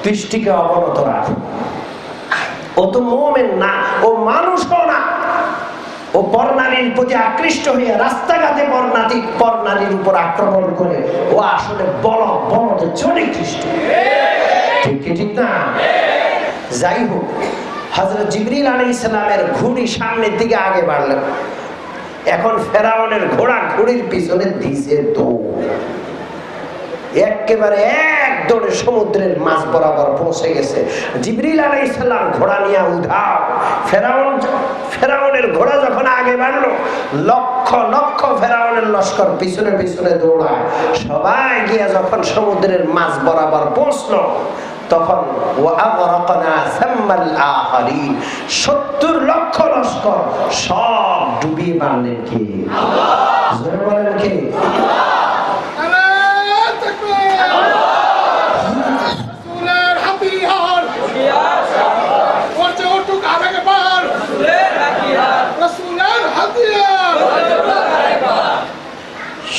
দৃষ্টিকে অবনত রাখো। ও তো মুমিন না, ও মানুষও না, ও পরনারীর প্রতি আকৃষ্ট হয়ে রাস্তাঘাটে পরনারীর উপর আক্রমণ করে, ও আসলে বলদের চেয়ে নিকৃষ্ট। ঠিক কি ঠিক না? যাই হোক, হযরত জিবরিল আলাইহিস সালামের ঘোড়ি সামনের দিকে আগে বাড়লেন। এখন ফেরাউনের ঘোড়া ঘোড়ির পিছনে দিছে দৌড়, একেবারে এক দৌড়ে সমুদ্রের মাঝ বরাবর পৌঁছে গেছে। জিবরিল আলাইহিস সালাম ঘোড়া নিয়ে উধাও। ফেরাউনের ঘোড়া যখন আগে বাড়লো, লক্ষ লক্ষ ফেরাউনের লস্কর পিছনে পিছনে দৌড়ায়। সবাই গিয়া যখন সমুদ্রের মাঝ বরাবর পৌঁছলো, তখন 70 লক্ষ লস্কর সব ডুবিয়ে মারলেন কে? আল্লাহ। বলেন কে?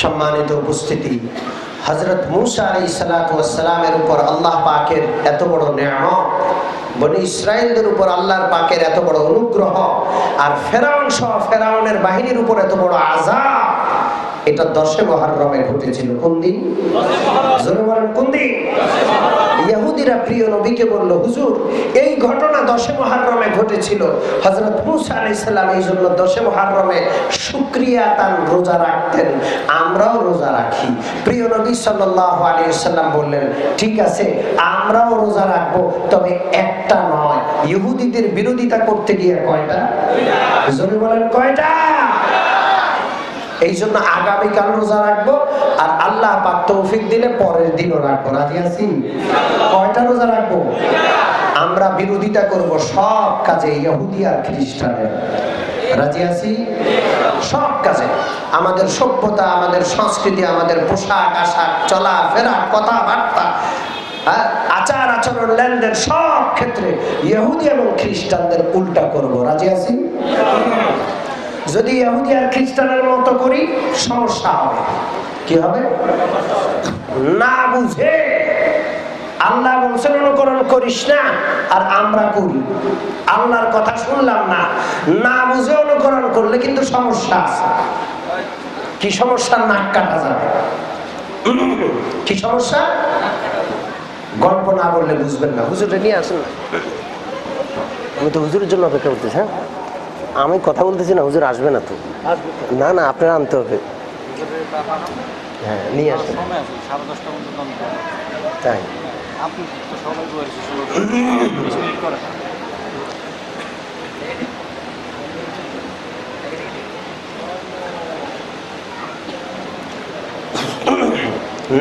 সম্মানিত উপস্থিতি, হযরত মূসা আলাইহিস সালাতু ওয়াস সালামের উপর আল্লাহ পাকের এত বড় নিয়ামত, বনি ইসরাইলদের উপর আল্লাহর পাকের এত বড় অনুগ্রহ, আর ফেরাউন সহ ফেরাউনের বাহিনীর উপর এত বড় আযাব, এটা 10 মুহররমে ঘটেছিল। কোন দিন? জোরে বলেন কোন দিন? ইহুদিরা প্রিয় নবীকে বলল, হুজুর এই ঘটনা 10 মুহররমে ঘটেছিল। হযরত মূসা আলাইহিস সালাম এই জন্য 10 মুহররমে শুকরিয়া তান রোজা রাখতেন, আমরাও রোজা রাখি। প্রিয় নবী সাল্লাল্লাহু আলাইহি ওয়াসাল্লাম বললেন, ঠিক আছে আমরাও রোজা রাখবো, তবে একটা নয়। ইহুদিদের বিরোধিতা করতে গিয়ে কয়টা? জোরে বলেন কয়টা? এই জন্য আগামীকাল রোজা রাখবো, আর আল্লাহ পাক তৌফিক দিলে পরের দিনও রাখবো। রাজি আছি? কয়টা রোজা রাখবো? আমরা বিরোধিতা করব সব কাজে ইহুদি আর খ্রিস্টানের। রাজি আছি? সব কাজে, আমাদের সভ্যতা, আমাদের সংস্কৃতি, আমাদের পোশাক আশাক, চলাফেরা, কথাবার্তা, আচার আচরণ, লেনদেন, সব ক্ষেত্রে ইহুদি এবং খ্রিস্টানদের উল্টা করব। রাজি আছি? যদি ইহুদি আর খ্রিস্টানের মতো করি সমস্যা হবে। কি হবে? না বুঝে আল্লাহ বলছেন অনুকরণ করিস না, আর আমরা করি। আল্লাহর কথা শুনলাম না, না বুঝে অনুকরণ করলে কিন্তু সমস্যা আছে। কি সমস্যা? নাক কাটা যাবে। কি সমস্যা? গল্প না বললে বুঝবেন না। হুজুরে নিয়ে আসেন, আমি তো হুজুরের জন্য অপেক্ষা করতেছি। হ্যাঁ, আমি কথা বলতেছি না, হুজুর আসবে না তো? না না, আপনারা আনতে হবে। হ্যাঁ নিয়ে আসেন। তাই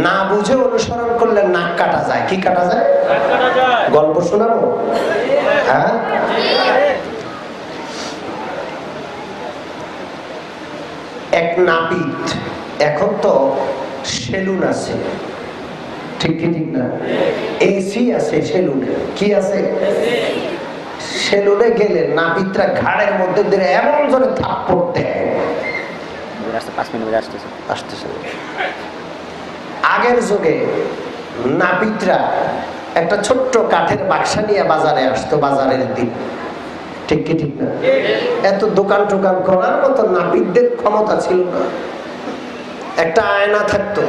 না বুঝে অনুসরণ করলে নাক কাটা যায়। কি কাটা যায়? গল্প শোনাবো? হ্যাঁ, এক নাপিত, এখন তো সেলুন আছে, ঠিক কি ঠিক না? এসি আছে সেলুনে। কি আছে? সেলুনে গেলে নাপিতরা ঘাড়ের মধ্যে দিয়ে এমন জোরে থাপ্পড় দেয়। আসতেছে। আগের যুগে নাপিতরা একটা ছোট্ট কাঠের বাক্সা নিয়ে বাজারে আসতো, বাজারের দিন, ঠিক কি ঠিক না? এত দোকান টোকান করার মতো নাপিতদের ক্ষমতা ছিল না। একটা আয়না থাকতো,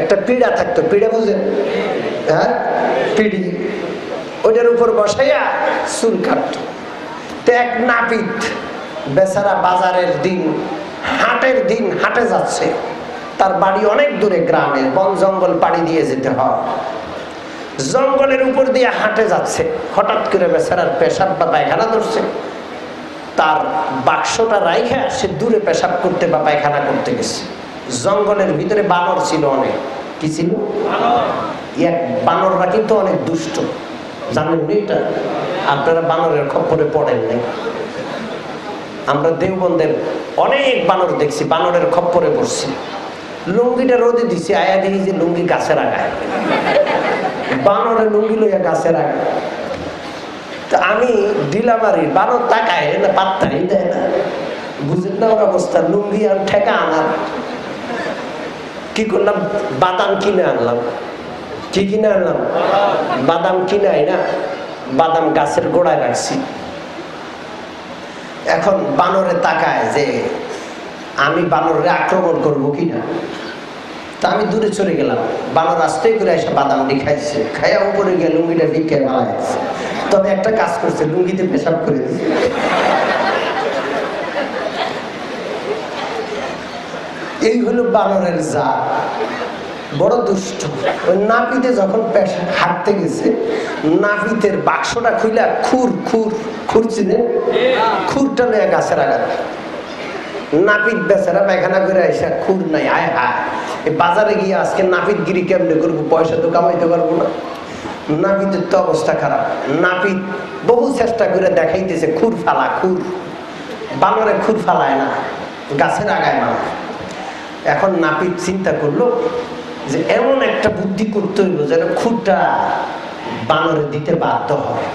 একটা পিড়া থাকতো। পিড়া বুঝেন? হ্যাঁ, পিড়ি। ওইটার উপর বসাইয়া চুল কাটতো। তো এক নাপিত বেচারা বাজারের দিন, হাটের দিন হাটে যাচ্ছে। তার বাড়ি অনেক দূরে, গ্রামে, বন জঙ্গল পাড়ি দিয়ে যেতে হয়। জঙ্গলের উপর দিয়ে হাঁটে যাচ্ছে, হঠাৎ করে বেচারার পেশাব বা পায়খানা ধরছে। তার বাক্সটা রাইখা সে দূরে পেশাব করতে বা পায়খানা করতে গেছে। জঙ্গলের ভিতরে বানর ছিল অনেক। কি ছিল? এক বানররা কিন্তু অনেক দুষ্ট, জানেন এটা? আপনারা বানরের খপ্পরে পড়েন নাই? আমরা দেওবন্দের অনেক বানর দেখছি, বানরের খপ্পরে পড়ছি। লুঙ্গিটা রোদে দিছি, আয়া দেখি যে লুঙ্গি গাছের আগায়। বানরের লুঙ্গি লইয়া গাছের আগায়। তো আমি দিলামারি, বানর তাকায় না, পাত্তাই দেয় না। বুঝেন না ওর অবস্থা? লুঙ্গি আর ঠেকা আনার। কি করলাম? বাদাম কিনে আনলাম। কি কিনে আনলাম? বাদাম কিনাই না, বাদাম গাছের গোড়ায় রাখছি। এখন বানরে তাকায় যে আমি বানরে আক্রমণ করবো কিনা। তা আমি দূরে চলে গেলাম। বানর আস্তে করে এসে বাদামটি খাইছে, খাইয়া উপরে গিয়ে লুঙ্গিটা ডিকে বানাইছে। তবে একটা কাজ করছে, লুঙ্গিতে পেশাব করে দিচ্ছে। এই হলো বানরের জাত। বড় দুষ্ট। ওই নাপিতে যখন পেশা হাঁটতে গেছে, নাপিতের বাক্সটা খুইলা খুরচিনে খুরটা নিয়ে গাছের আঘাত। নাপিত বেচারা পায়খানা করে আইসা খুর নাই, আয় হায় এই বাজারে গিয়ে আজকে নাপিত গিরি কেমনে করবো, পয়সা তো কামাইতে পারবো না। নাপিতের তো অবস্থা খারাপ। নাপিত বহু চেষ্টা করে দেখাইতেছে খুর ফালা, খুর বানরে খুর ফালায় না, গাছের আগায় না। এখন নাপিত চিন্তা করলো যে এমন একটা বুদ্ধি করতে হইব যেন খুরটা বানরে দিতে বাধ্য হয়।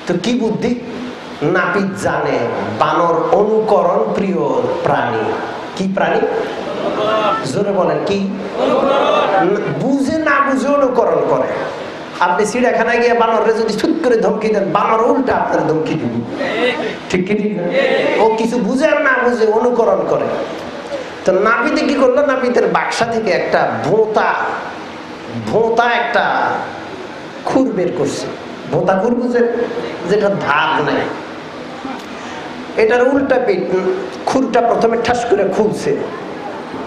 তো কি বুদ্ধি? নাপিত জানে বানর অনুকরণ প্রিয় প্রাণী। কি প্রাণী? জোরে বলেন কি? বুঝে না বুঝে অনুকরণ করে। আপনি চিড়িয়াখানায় গিয়ে বানরে যদি ছুট করে ধমকি দেন, বানর উল্টা আপনার ধমকি দিবে। ঠিক কি ঠিক না? ও কিছু বুঝে আর না বুঝে অনুকরণ করে। তো নাপিতে কি করলো, নাপিতের বাক্সা থেকে একটা ভোঁতা একটা খুর বের করছে। ভোঁতা খুর বুঝে, যেটা ধার নাই, এটার উল্টা পিঠ। খুরটা প্রথমে ঠাস করে খুলছে।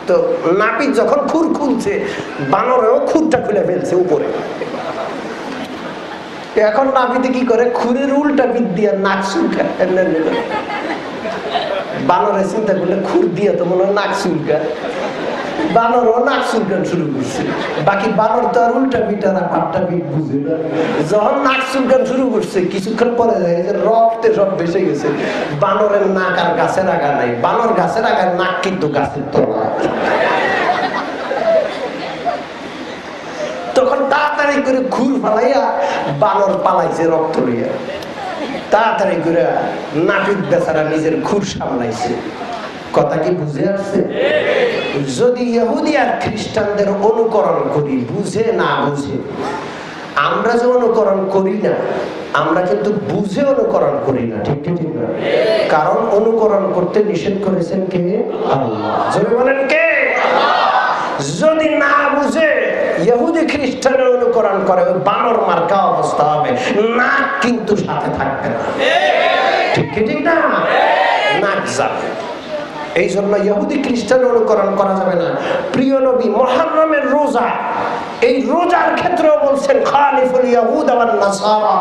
তো নাপিত যখন খুর খুলছে, বানরেও খুরটা খুলে ফেলছে উপরে। এখন নাপিতে কি করে, খুরের উল্টা পিঠ দিয়ে নাক চুলকায়। বানরে চিন্তা করলে খুর দিয়ে তো মনে হয় নাক চুলকায়, বানরও নাক চুলকান শুরু করছে। বাকি বানর তো আর উল্টা পিঠ আর পাল্টা পিঠ বুঝে না। যখন নাক চুলকান শুরু করছে, কিছুক্ষণ পরে যায় যে রক্তে সব ভেসে গেছে। বানরের নাক আর গাছের আগা নাই, বানর গাছের আগার নাক কিন্তু গাছের তলায়। তখন তাড়াতাড়ি করে খুর ফালাইয়া বানর পালাইছে রক্ত লইয়া। তাড়াতাড়ি করে নাপিত বেচারা নিজের খুর সামলাইছে। কথা কি বুঝে আসছে? যদি ইহুদি আর খ্রিস্টানদের অনুকরণ করি, বুঝে না বুঝে, আমরা যে অনুকরণ করি না, আমরা কিন্তু বুঝে অনুকরণ করি না। ঠিক ঠিক না? কারণ অনুকরণ করতে নিষেধ করেছেন কে? আল্লাহ। যদি বলেন কে? যদি না বুঝে ইহুদি খ্রিস্টানের অনুকরণ করে, ওই বানর মার্কা অবস্থা হবে, নাক কিন্তু সাথে থাকবে না। ঠিক ঠিক না? নাক যাবে। এই জন্য ইহুদি খ্রিস্টান অনুকরণ করা যাবে না। প্রিয় নবী মুহররমের রোজা, এই রোজার ক্ষেত্রেও বলছেন খালিফুল ইয়াহুদ ওয়ান নাসারা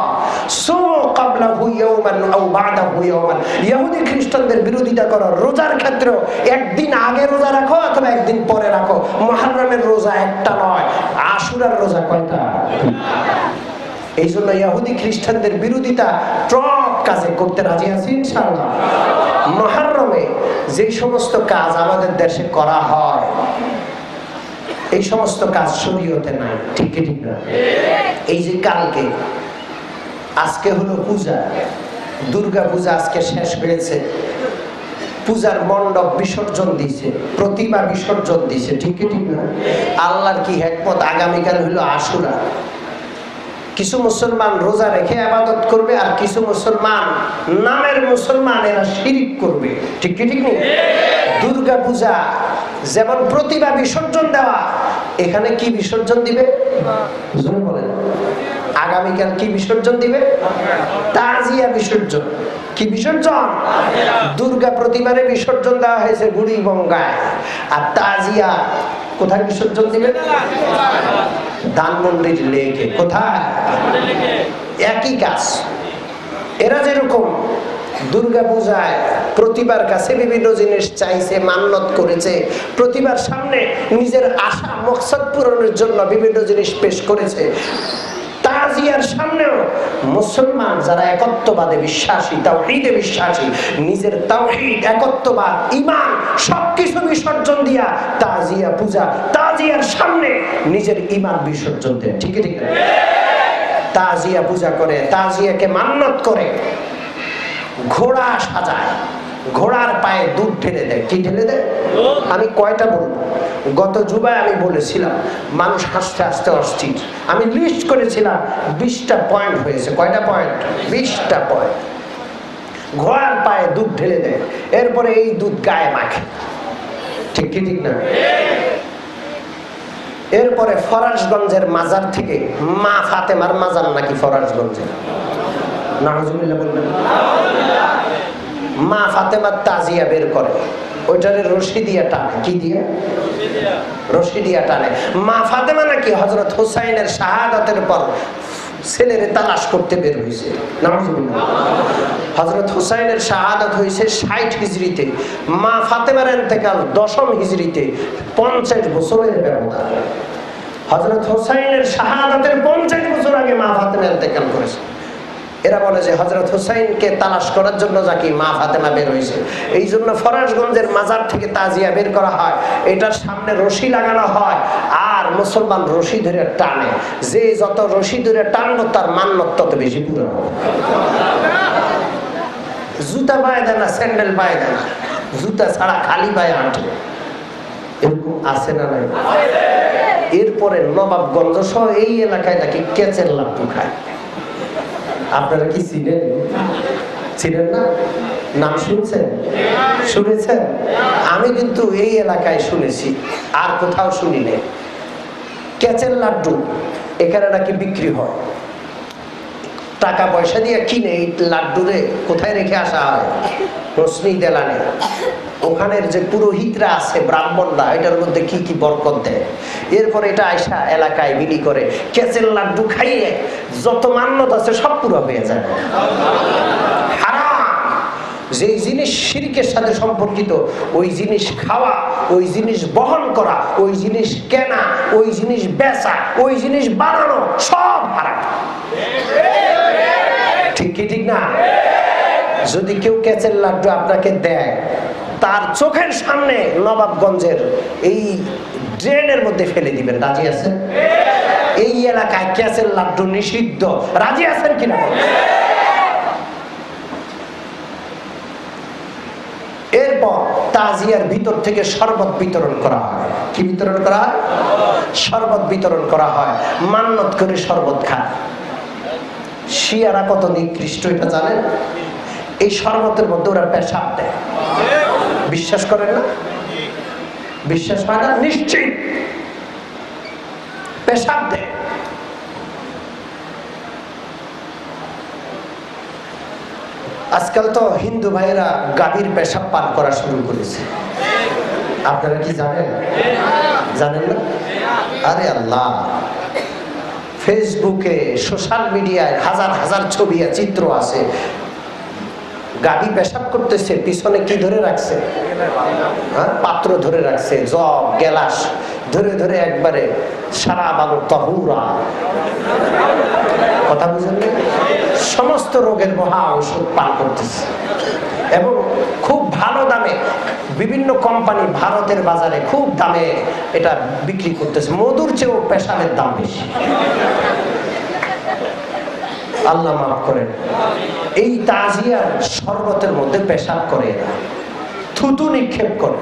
সুমু ক্বাবলাহু ইয়াওমান আও বা'দাহু ইয়াওমান। ইহুদি খ্রিস্টানদের বিরোধিতা করো, রোজার ক্ষেত্রেও একদিন আগে রোজা রাখো অথবা একদিন পরে রাখো। মুহররমের রোজা একটা নয়, আশুরার রোজা কয়টা? এই জন্য ইহুদি খ্রিস্টানদের বিরোধিতা সব কাজে করতে রাজি আছি ইনশাআল্লাহ। মুহররমে যে সমস্ত কাজ আমাদের দেশে করা হয়, এই সমস্ত কাজ শরীয়তে নাই। ঠিক ঠিক না? এই যে কালকে, আজকে হলো পূজা, দুর্গা পূজা আজকে শেষ হয়েছে। পূজার মণ্ডপ বিসর্জন দিছে, প্রতিমা বিসর্জন দিছে। ঠিক ঠিক না? আল্লাহর কি হিকমত, আগামীকাল হলো আশুরা। কিছু মুসলমান রোজা রেখে ইবাদত করবে, আর কিছু মুসলমান নামের মুসলমান, এরা শিরক করবে। ঠিক কি ঠিক নেই? দুর্গা পূজা যেমন প্রতিমা বিসর্জন দেওয়া, এখানে কি বিসর্জন দিবে? বলেন, আগামীকাল কি বিসর্জন দিবে? তাজিয়া বিসর্জন। কি বিসর্জন? দুর্গা প্রতিমারে বিসর্জন দেওয়া হয়েছে বুড়িগঙ্গায়, আর তাজিয়া কোথায় বিসর্জন দিবে? ধানমন্ডির লেকে। কোথায়? একই কাজ। এরা যেরকম দুর্গা পূজায় প্রতিবার কাছে বিভিন্ন জিনিস চাইছে, মান্যত করেছে, প্রতিবার সামনে নিজের আশা মকসদ পূরণের জন্য বিভিন্ন জিনিস পেশ করেছে, তাজিয়ার সামনেও মুসলমান যারা একত্ববাদে বিশ্বাসী, তাওহীদে বিশ্বাসী, নিজের তাওহীদ, একত্ববাদ, ঈমান সবকিছু বিসর্জন দিয়া তাজিয়া পূজা, তাজিয়ার সামনে নিজের ঈমান বিসর্জন দেয়। ঠিক ঠিক? তাজিয়া পূজা করে, তাজিয়াকে মান্যত করে, ঘোড়া সাজায়, ঘোড়ার পায়ে দুধ ঢেলে দেয়। কি ঢেলে দেয়? আমি কয়টা বলবো? গত জুমায় আমি বলেছিলাম মানুষ হাসতে হাসতে অস্থির। আমি লিস্ট করেছিলাম 20টা পয়েন্ট হয়েছে। কয়টা পয়েন্ট? 20টা পয়েন্ট। ঘোড়ার পায়ে দুধ ঢেলে দেয়, এরপরে এই দুধ গায়ে মাখে। ঠিক কি ঠিক না? এরপরে ফরাশগঞ্জের মাজার থেকে, মা ফাতেমার মাজার নাকি ফরাশগঞ্জে, নাউজুবিল্লাহ বলবেন, মা ফাতেমার তাজিয়া বের করে, ওইটারে রশি দিয়ে টানে। কি দিয়ে? রশি দিয়ে টানে। মা ফাতেমা নাকি হযরত হুসাইনের শাহাদাতের পর ছেলেরে তালাশ করতে বের হয়েছে। হযরত হুসাইনের শাহাদাত হয়েছে 60 হিজরিতে, মা ফাতেমার ইন্তেকাল 10ম হিজরিতে। 50 বছরের ব্যবধান। হযরত হুসাইনের শাহাদাতের 50 বছর আগে মা ফাতেমা ইন্তেকাল করেছে। এরা বলে যে হযরত হুসাইনকে তালাশ করার জন্য নাকি মা ফাতেমা বের হয়েছে। এই জন্য ফরাশগঞ্জের মাজার থেকে তাজিয়া বের করা হয়, এটার সামনে রশি লাগানো হয়, আর মুসলমান রশি ধরে টানে। যে যত রশি ধরে টানলো তার মান্যত তত বেশি পুরো। জুতা পায়ে দেয় না, স্যান্ডেল পায়ে দেয় না, জুতা ছাড়া খালি পায়ে হাঁটে। এরকম আছে না নাই? এরপরে নবাবগঞ্জ সহ এই এলাকায় নাকি কেচের লাড্ডু খায়। আপনারা কি চিনেন? চিনেন না? নাম শুনছেন? শুনেছেন? আমি কিন্তু এই এলাকায় শুনেছি, আর কোথাও শুনি নাই। কেচের লাড্ডু এখানে নাকি বিক্রি হয়, টাকা পয়সা দিয়ে কিনে এই লাড্ডুরে কোথায় রেখে আসা হয়? রশ্মি দেলানে। ওখানের যে পুরোহিতরা আছে, ব্রাহ্মণরা, এটার মধ্যে কি কি বরকত দেয়। এরপরে এটা আয়সা এলাকায় বিলি করে। কেচের লাড্ডু খাইয়ে যত মান্যত আছে সব পুরো হয়ে যায়। হারাম। যেই জিনিস শিরকের সাথে সম্পর্কিত, ওই জিনিস খাওয়া, ওই জিনিস বহন করা, ওই জিনিস কেনা, ওই জিনিস বেচা, ওই জিনিস বানানো সব হারাম। ঠিক কি ঠিক না? যদি কেউ কেচের লাড্ডু আপনাকে দেয়, তার চোখের সামনে নবাবগঞ্জের এই ড্রেনের মধ্যে ফেলে দিবেন। রাজি আছেন? এই এলাকায় কেচের লাড্ডু নিষিদ্ধ। রাজি আছেন কিনা? এরপর তাজিয়ার ভিতর থেকে শরবত বিতরণ করা হয়। কি বিতরণ করা হয়? শরবত বিতরণ করা হয়। মান্নত করে শরবত খায়। শিয়ারা কত নিকৃষ্ট এটা জানেন? এই শরবতের মধ্যে ওরা পেশাব দেয়। বিশ্বাস করেন না? বিশ্বাস হয় না? নিশ্চিত পেশাব দেয়। আজকাল তো হিন্দু ভাইয়েরা গাভীর পেশাব পান করা শুরু করেছে। আপনারা কি জানেন? জানেন না? আরে আল্লাহ, ফেসবুকে, সোশ্যাল মিডিয়ায় হাজার হাজার ছবি আর চিত্র আছে। গাভী পেশাব করতেছে, পিছনে কি ধরে রাখছে? পাত্র ধরে রাখছে, জগ গেলাস ধরে ধরে একবারে সারা বালু তহুরা। কথা বুঝেন? সমস্ত রোগের মহা ঔষধ পান করতেছে, এবং খুব ভালো দামে। বিভিন্ন কোম্পানি ভারতের বাজারে খুব দামে এটা বিক্রি করতেছে। মধুর চেয়েও পেশাবের দাম বেশি। আল্লাহ মাফ করেন। এই তাজিয়ার শরবতের মধ্যে পেশাব করে, থুতু নিক্ষেপ করে।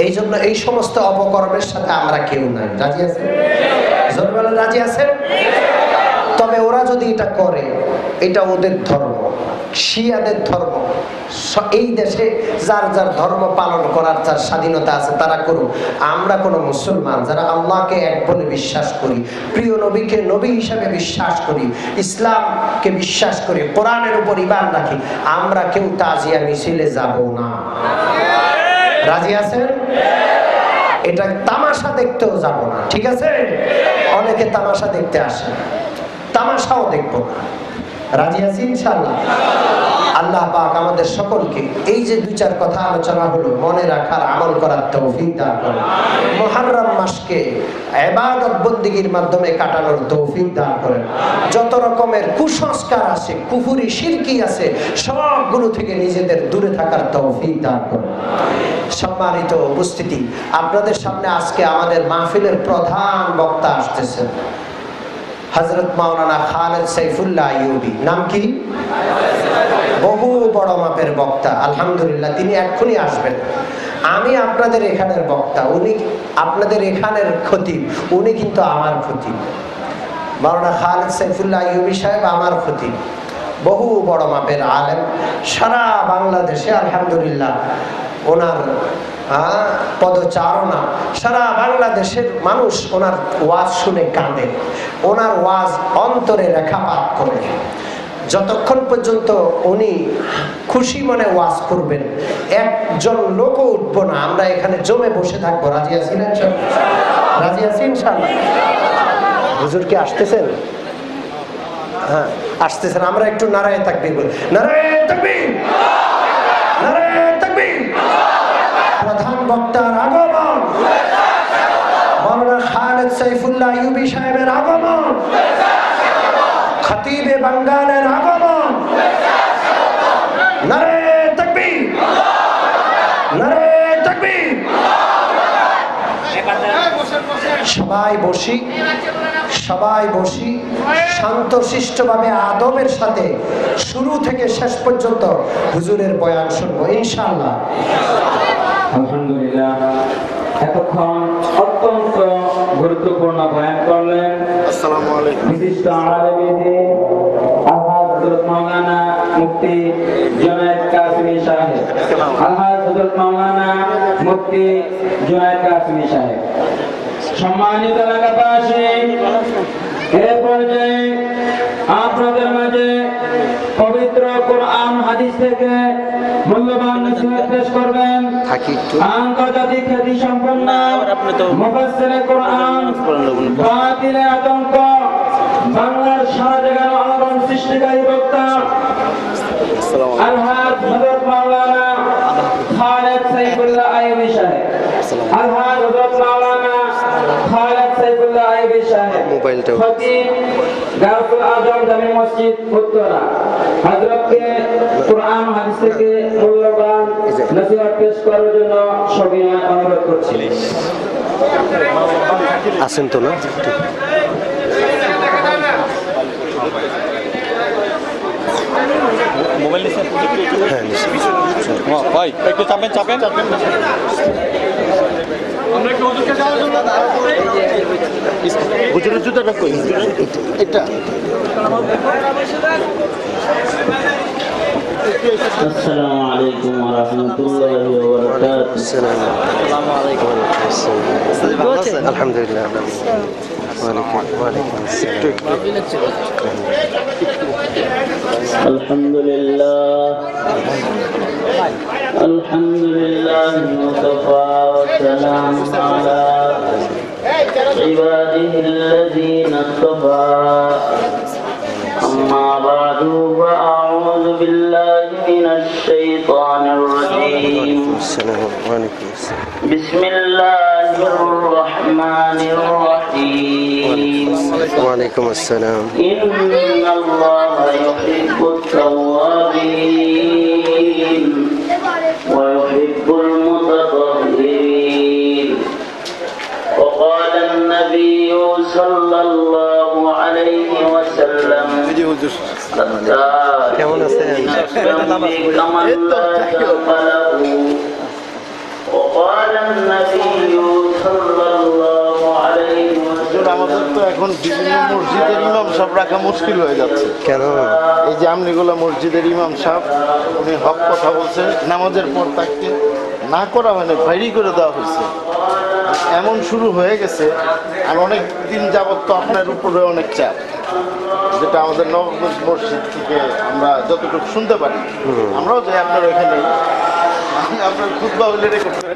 এই জন্য এই সমস্ত অপকর্মের সাথে আমরা কেউ নাই। রাজি আছেন? জোরবেলা রাজি আছেন? তবে ওরা যদি এটা করে, এটা ওদের ধর্ম, শিয়াদের ধর্ম। এই দেশে যার যার ধর্ম পালন করার যার স্বাধীনতা আছে তারা করুক। আমরা কোনো মুসলমান যারা আল্লাহকে এক বলে বিশ্বাস করি, প্রিয় নবীকে নবী হিসাবে বিশ্বাস করি, ইসলামকে বিশ্বাস করি, কোরআনের উপর ঈমান রাখি, আমরা কেউ তাজিয়া মিছিলে যাব না। রাজি আছেন? এটা তামাশা দেখতেও যাব না। ঠিক আছে? অনেকে তামাশা দেখতে আসে, তামাশাও দেখবো না। রাজি আছি ইনশাআল্লাহ? আল্লাহ পাক আমাদের সকলকে এই যে দুই চার কথা আলোচনা হলো মনে রাখার, আমল করার তৌফিক দান করেন। মুহররম মাসকে ইবাদত বন্দেগীর মাধ্যমে কাটানোর তৌফিক দান করেন। যত রকমের কুসংস্কার আছে, কুফরি শিরকি আছে, সবগুলো থেকে নিজেদের দূরে থাকার তৌফিক দান করেন। সম্মানিত উপস্থিতি, আপনাদের সামনে আজকে আমাদের মাহফিলের প্রধান বক্তা আসতেছেন হযরত মাওলানা খালেদ সাইফুল্লাহ আইয়ুবী। নাম কি? বহু বড় মাপের বক্তা। আলহামদুলিল্লাহ, তিনি এক্ষুনি আসবেন। আমি আপনাদের এখানের বক্তা, উনি আপনাদের এখানের খতিব, উনি কিন্তু আমার খতিব। মাওলানা খালেদ সাইফুল্লাহ আইয়ুবী সাহেব আমার খতিব, বহু বড় মাপের আলেম। সারা বাংলাদেশে আলহামদুলিল্লাহ ওনার পদচারণা, সারা বাংলাদেশের মানুষ ওনার ওয়াজ শুনে কাঁদে, ওনার ওয়াজ অন্তরে রেখাপাত করে। যতক্ষণ পর্যন্ত উনি খুশি মনে ওয়াজ করবেন, একজন লোকও উঠবো না, আমরা এখানে জমে বসে থাকবো। রাজি আছেন? রাজি আছি ইনশাআল্লাহ? হুজুর কি আসতেছেন? হ্যাঁ আসতেছেন। আমরা একটু নারায়ে তাকবীর বলি। নারায়ে তাকবীর, নারায়ে তাকবীর। প্রধান বক্তার আগমন, মাওলানা খালেদ সাইফুল্লাহ আইয়ুবী সাহেবের আগমন, খতিবে বাঙ্গালের আগমন। নারায়ে তাকবীর, নারায়ে তাকবীর। সবাই বসি, সবাই বসি, শান্তশিষ্টভাবে আদবের সাথে শুরু থেকে শেষ পর্যন্ত হুজুরের বয়ান শুনবো ইনশাআল্লাহ। আলহামদুলিল্লাহ, এতক্ষণ অত্যন্ত গুরুত্বপূর্ণ বয়ান করলেন আসসালামু আলাইকুম বিশিষ্ট আলেম দ্বীন আলহাজ হযরত মাওলানা মুফতি জুনায়েদ কাসেমী সাহেব। আলহাজ হযরত মাওলানা মুফতি জুনায়েদ কাসেমী সাহেব। সম্মানিত এলাকাবাসী, এ পর্যায়ে আপনাদের মাঝে পবিত্র কোরআন হাদিস থেকে মূল্যবান নসিহত পেশ করবেন আন্তর্জাতিক খ্যাতি সম্পন্ন মুফাসসিরে কোরআন, বাতিলে আতঙ্ক, বাংলার সারা জায়গার আলোড়ন সৃষ্টিকারী বক্তা আলহাজ হযরত মাওলানা খালেদ সাইফুল্লাহ আইয়ুবী সাহেব। আলহাজ হযরত মাওলানা খালেদ সাইফুল্লাহ আইয়ুবী সাহেব, খতিব গাউসুল আজম জামি মসজিদ উত্তরা, হযরতকে কোরআন হাদিস থেকে মূল্যবান নসিহত পেশ করার জন্য সবিনয় অনুরোধ করছি। আসেন তো না? মোবাইল নিয়ে ভাই একটু চাপেন চাপেন হুজুরের জুতাটা কই? এটা আসসালামু আলাইকুম ওয়া রাহমাতুল্লাহি ওয়া বারাকাতুহু। আসসালামু আলাইকুম ওয়া রাহমাতুল্লাহ। আলহামদুলিল্লাহ। ওয়ালাইকুম আসসালাম। আলহামদুলিল্লাহ, আলহামদুলিল্লাহ মুস্তাফা ওয়া সালামুন আলা ইবাদিহিল্লাযীনা ইসতাফা। أما بعد فأعوذ بالله من الشيطان الرجيم. بسم الله الرحمن الرحيم. وعليكم السلام. إن الله يحب التوابين ويحب المتطهرين. وقال النبي صلى الله عليه وسلم কেমন আছেন? وقال النبي صلى الله عليه وسلم আমাদের তো এখন বিভিন্ন মসজিদের ইমাম সাহেব রাখা মুশকিল হয়ে যাচ্ছে। কেন? এই যে আমনিগোলা মসজিদের ইমাম সাহেব উনি হক কথা বলছে, নামাজের পর তাকে না করা হয় না, বাইরে করে দেওয়া হয়েছে। এমন শুরু হয়ে গেছে, আর অনেক দিন যাবত তো আপনার উপরে অনেক চাপ, যেটা আমাদের নবগঞ্জ মসজিদ থেকে আমরা যতটুকু শুনতে পারি। আমরাও যাই আপনার ওইখানে, আপনার খুতবা হলে রেকর্ড করে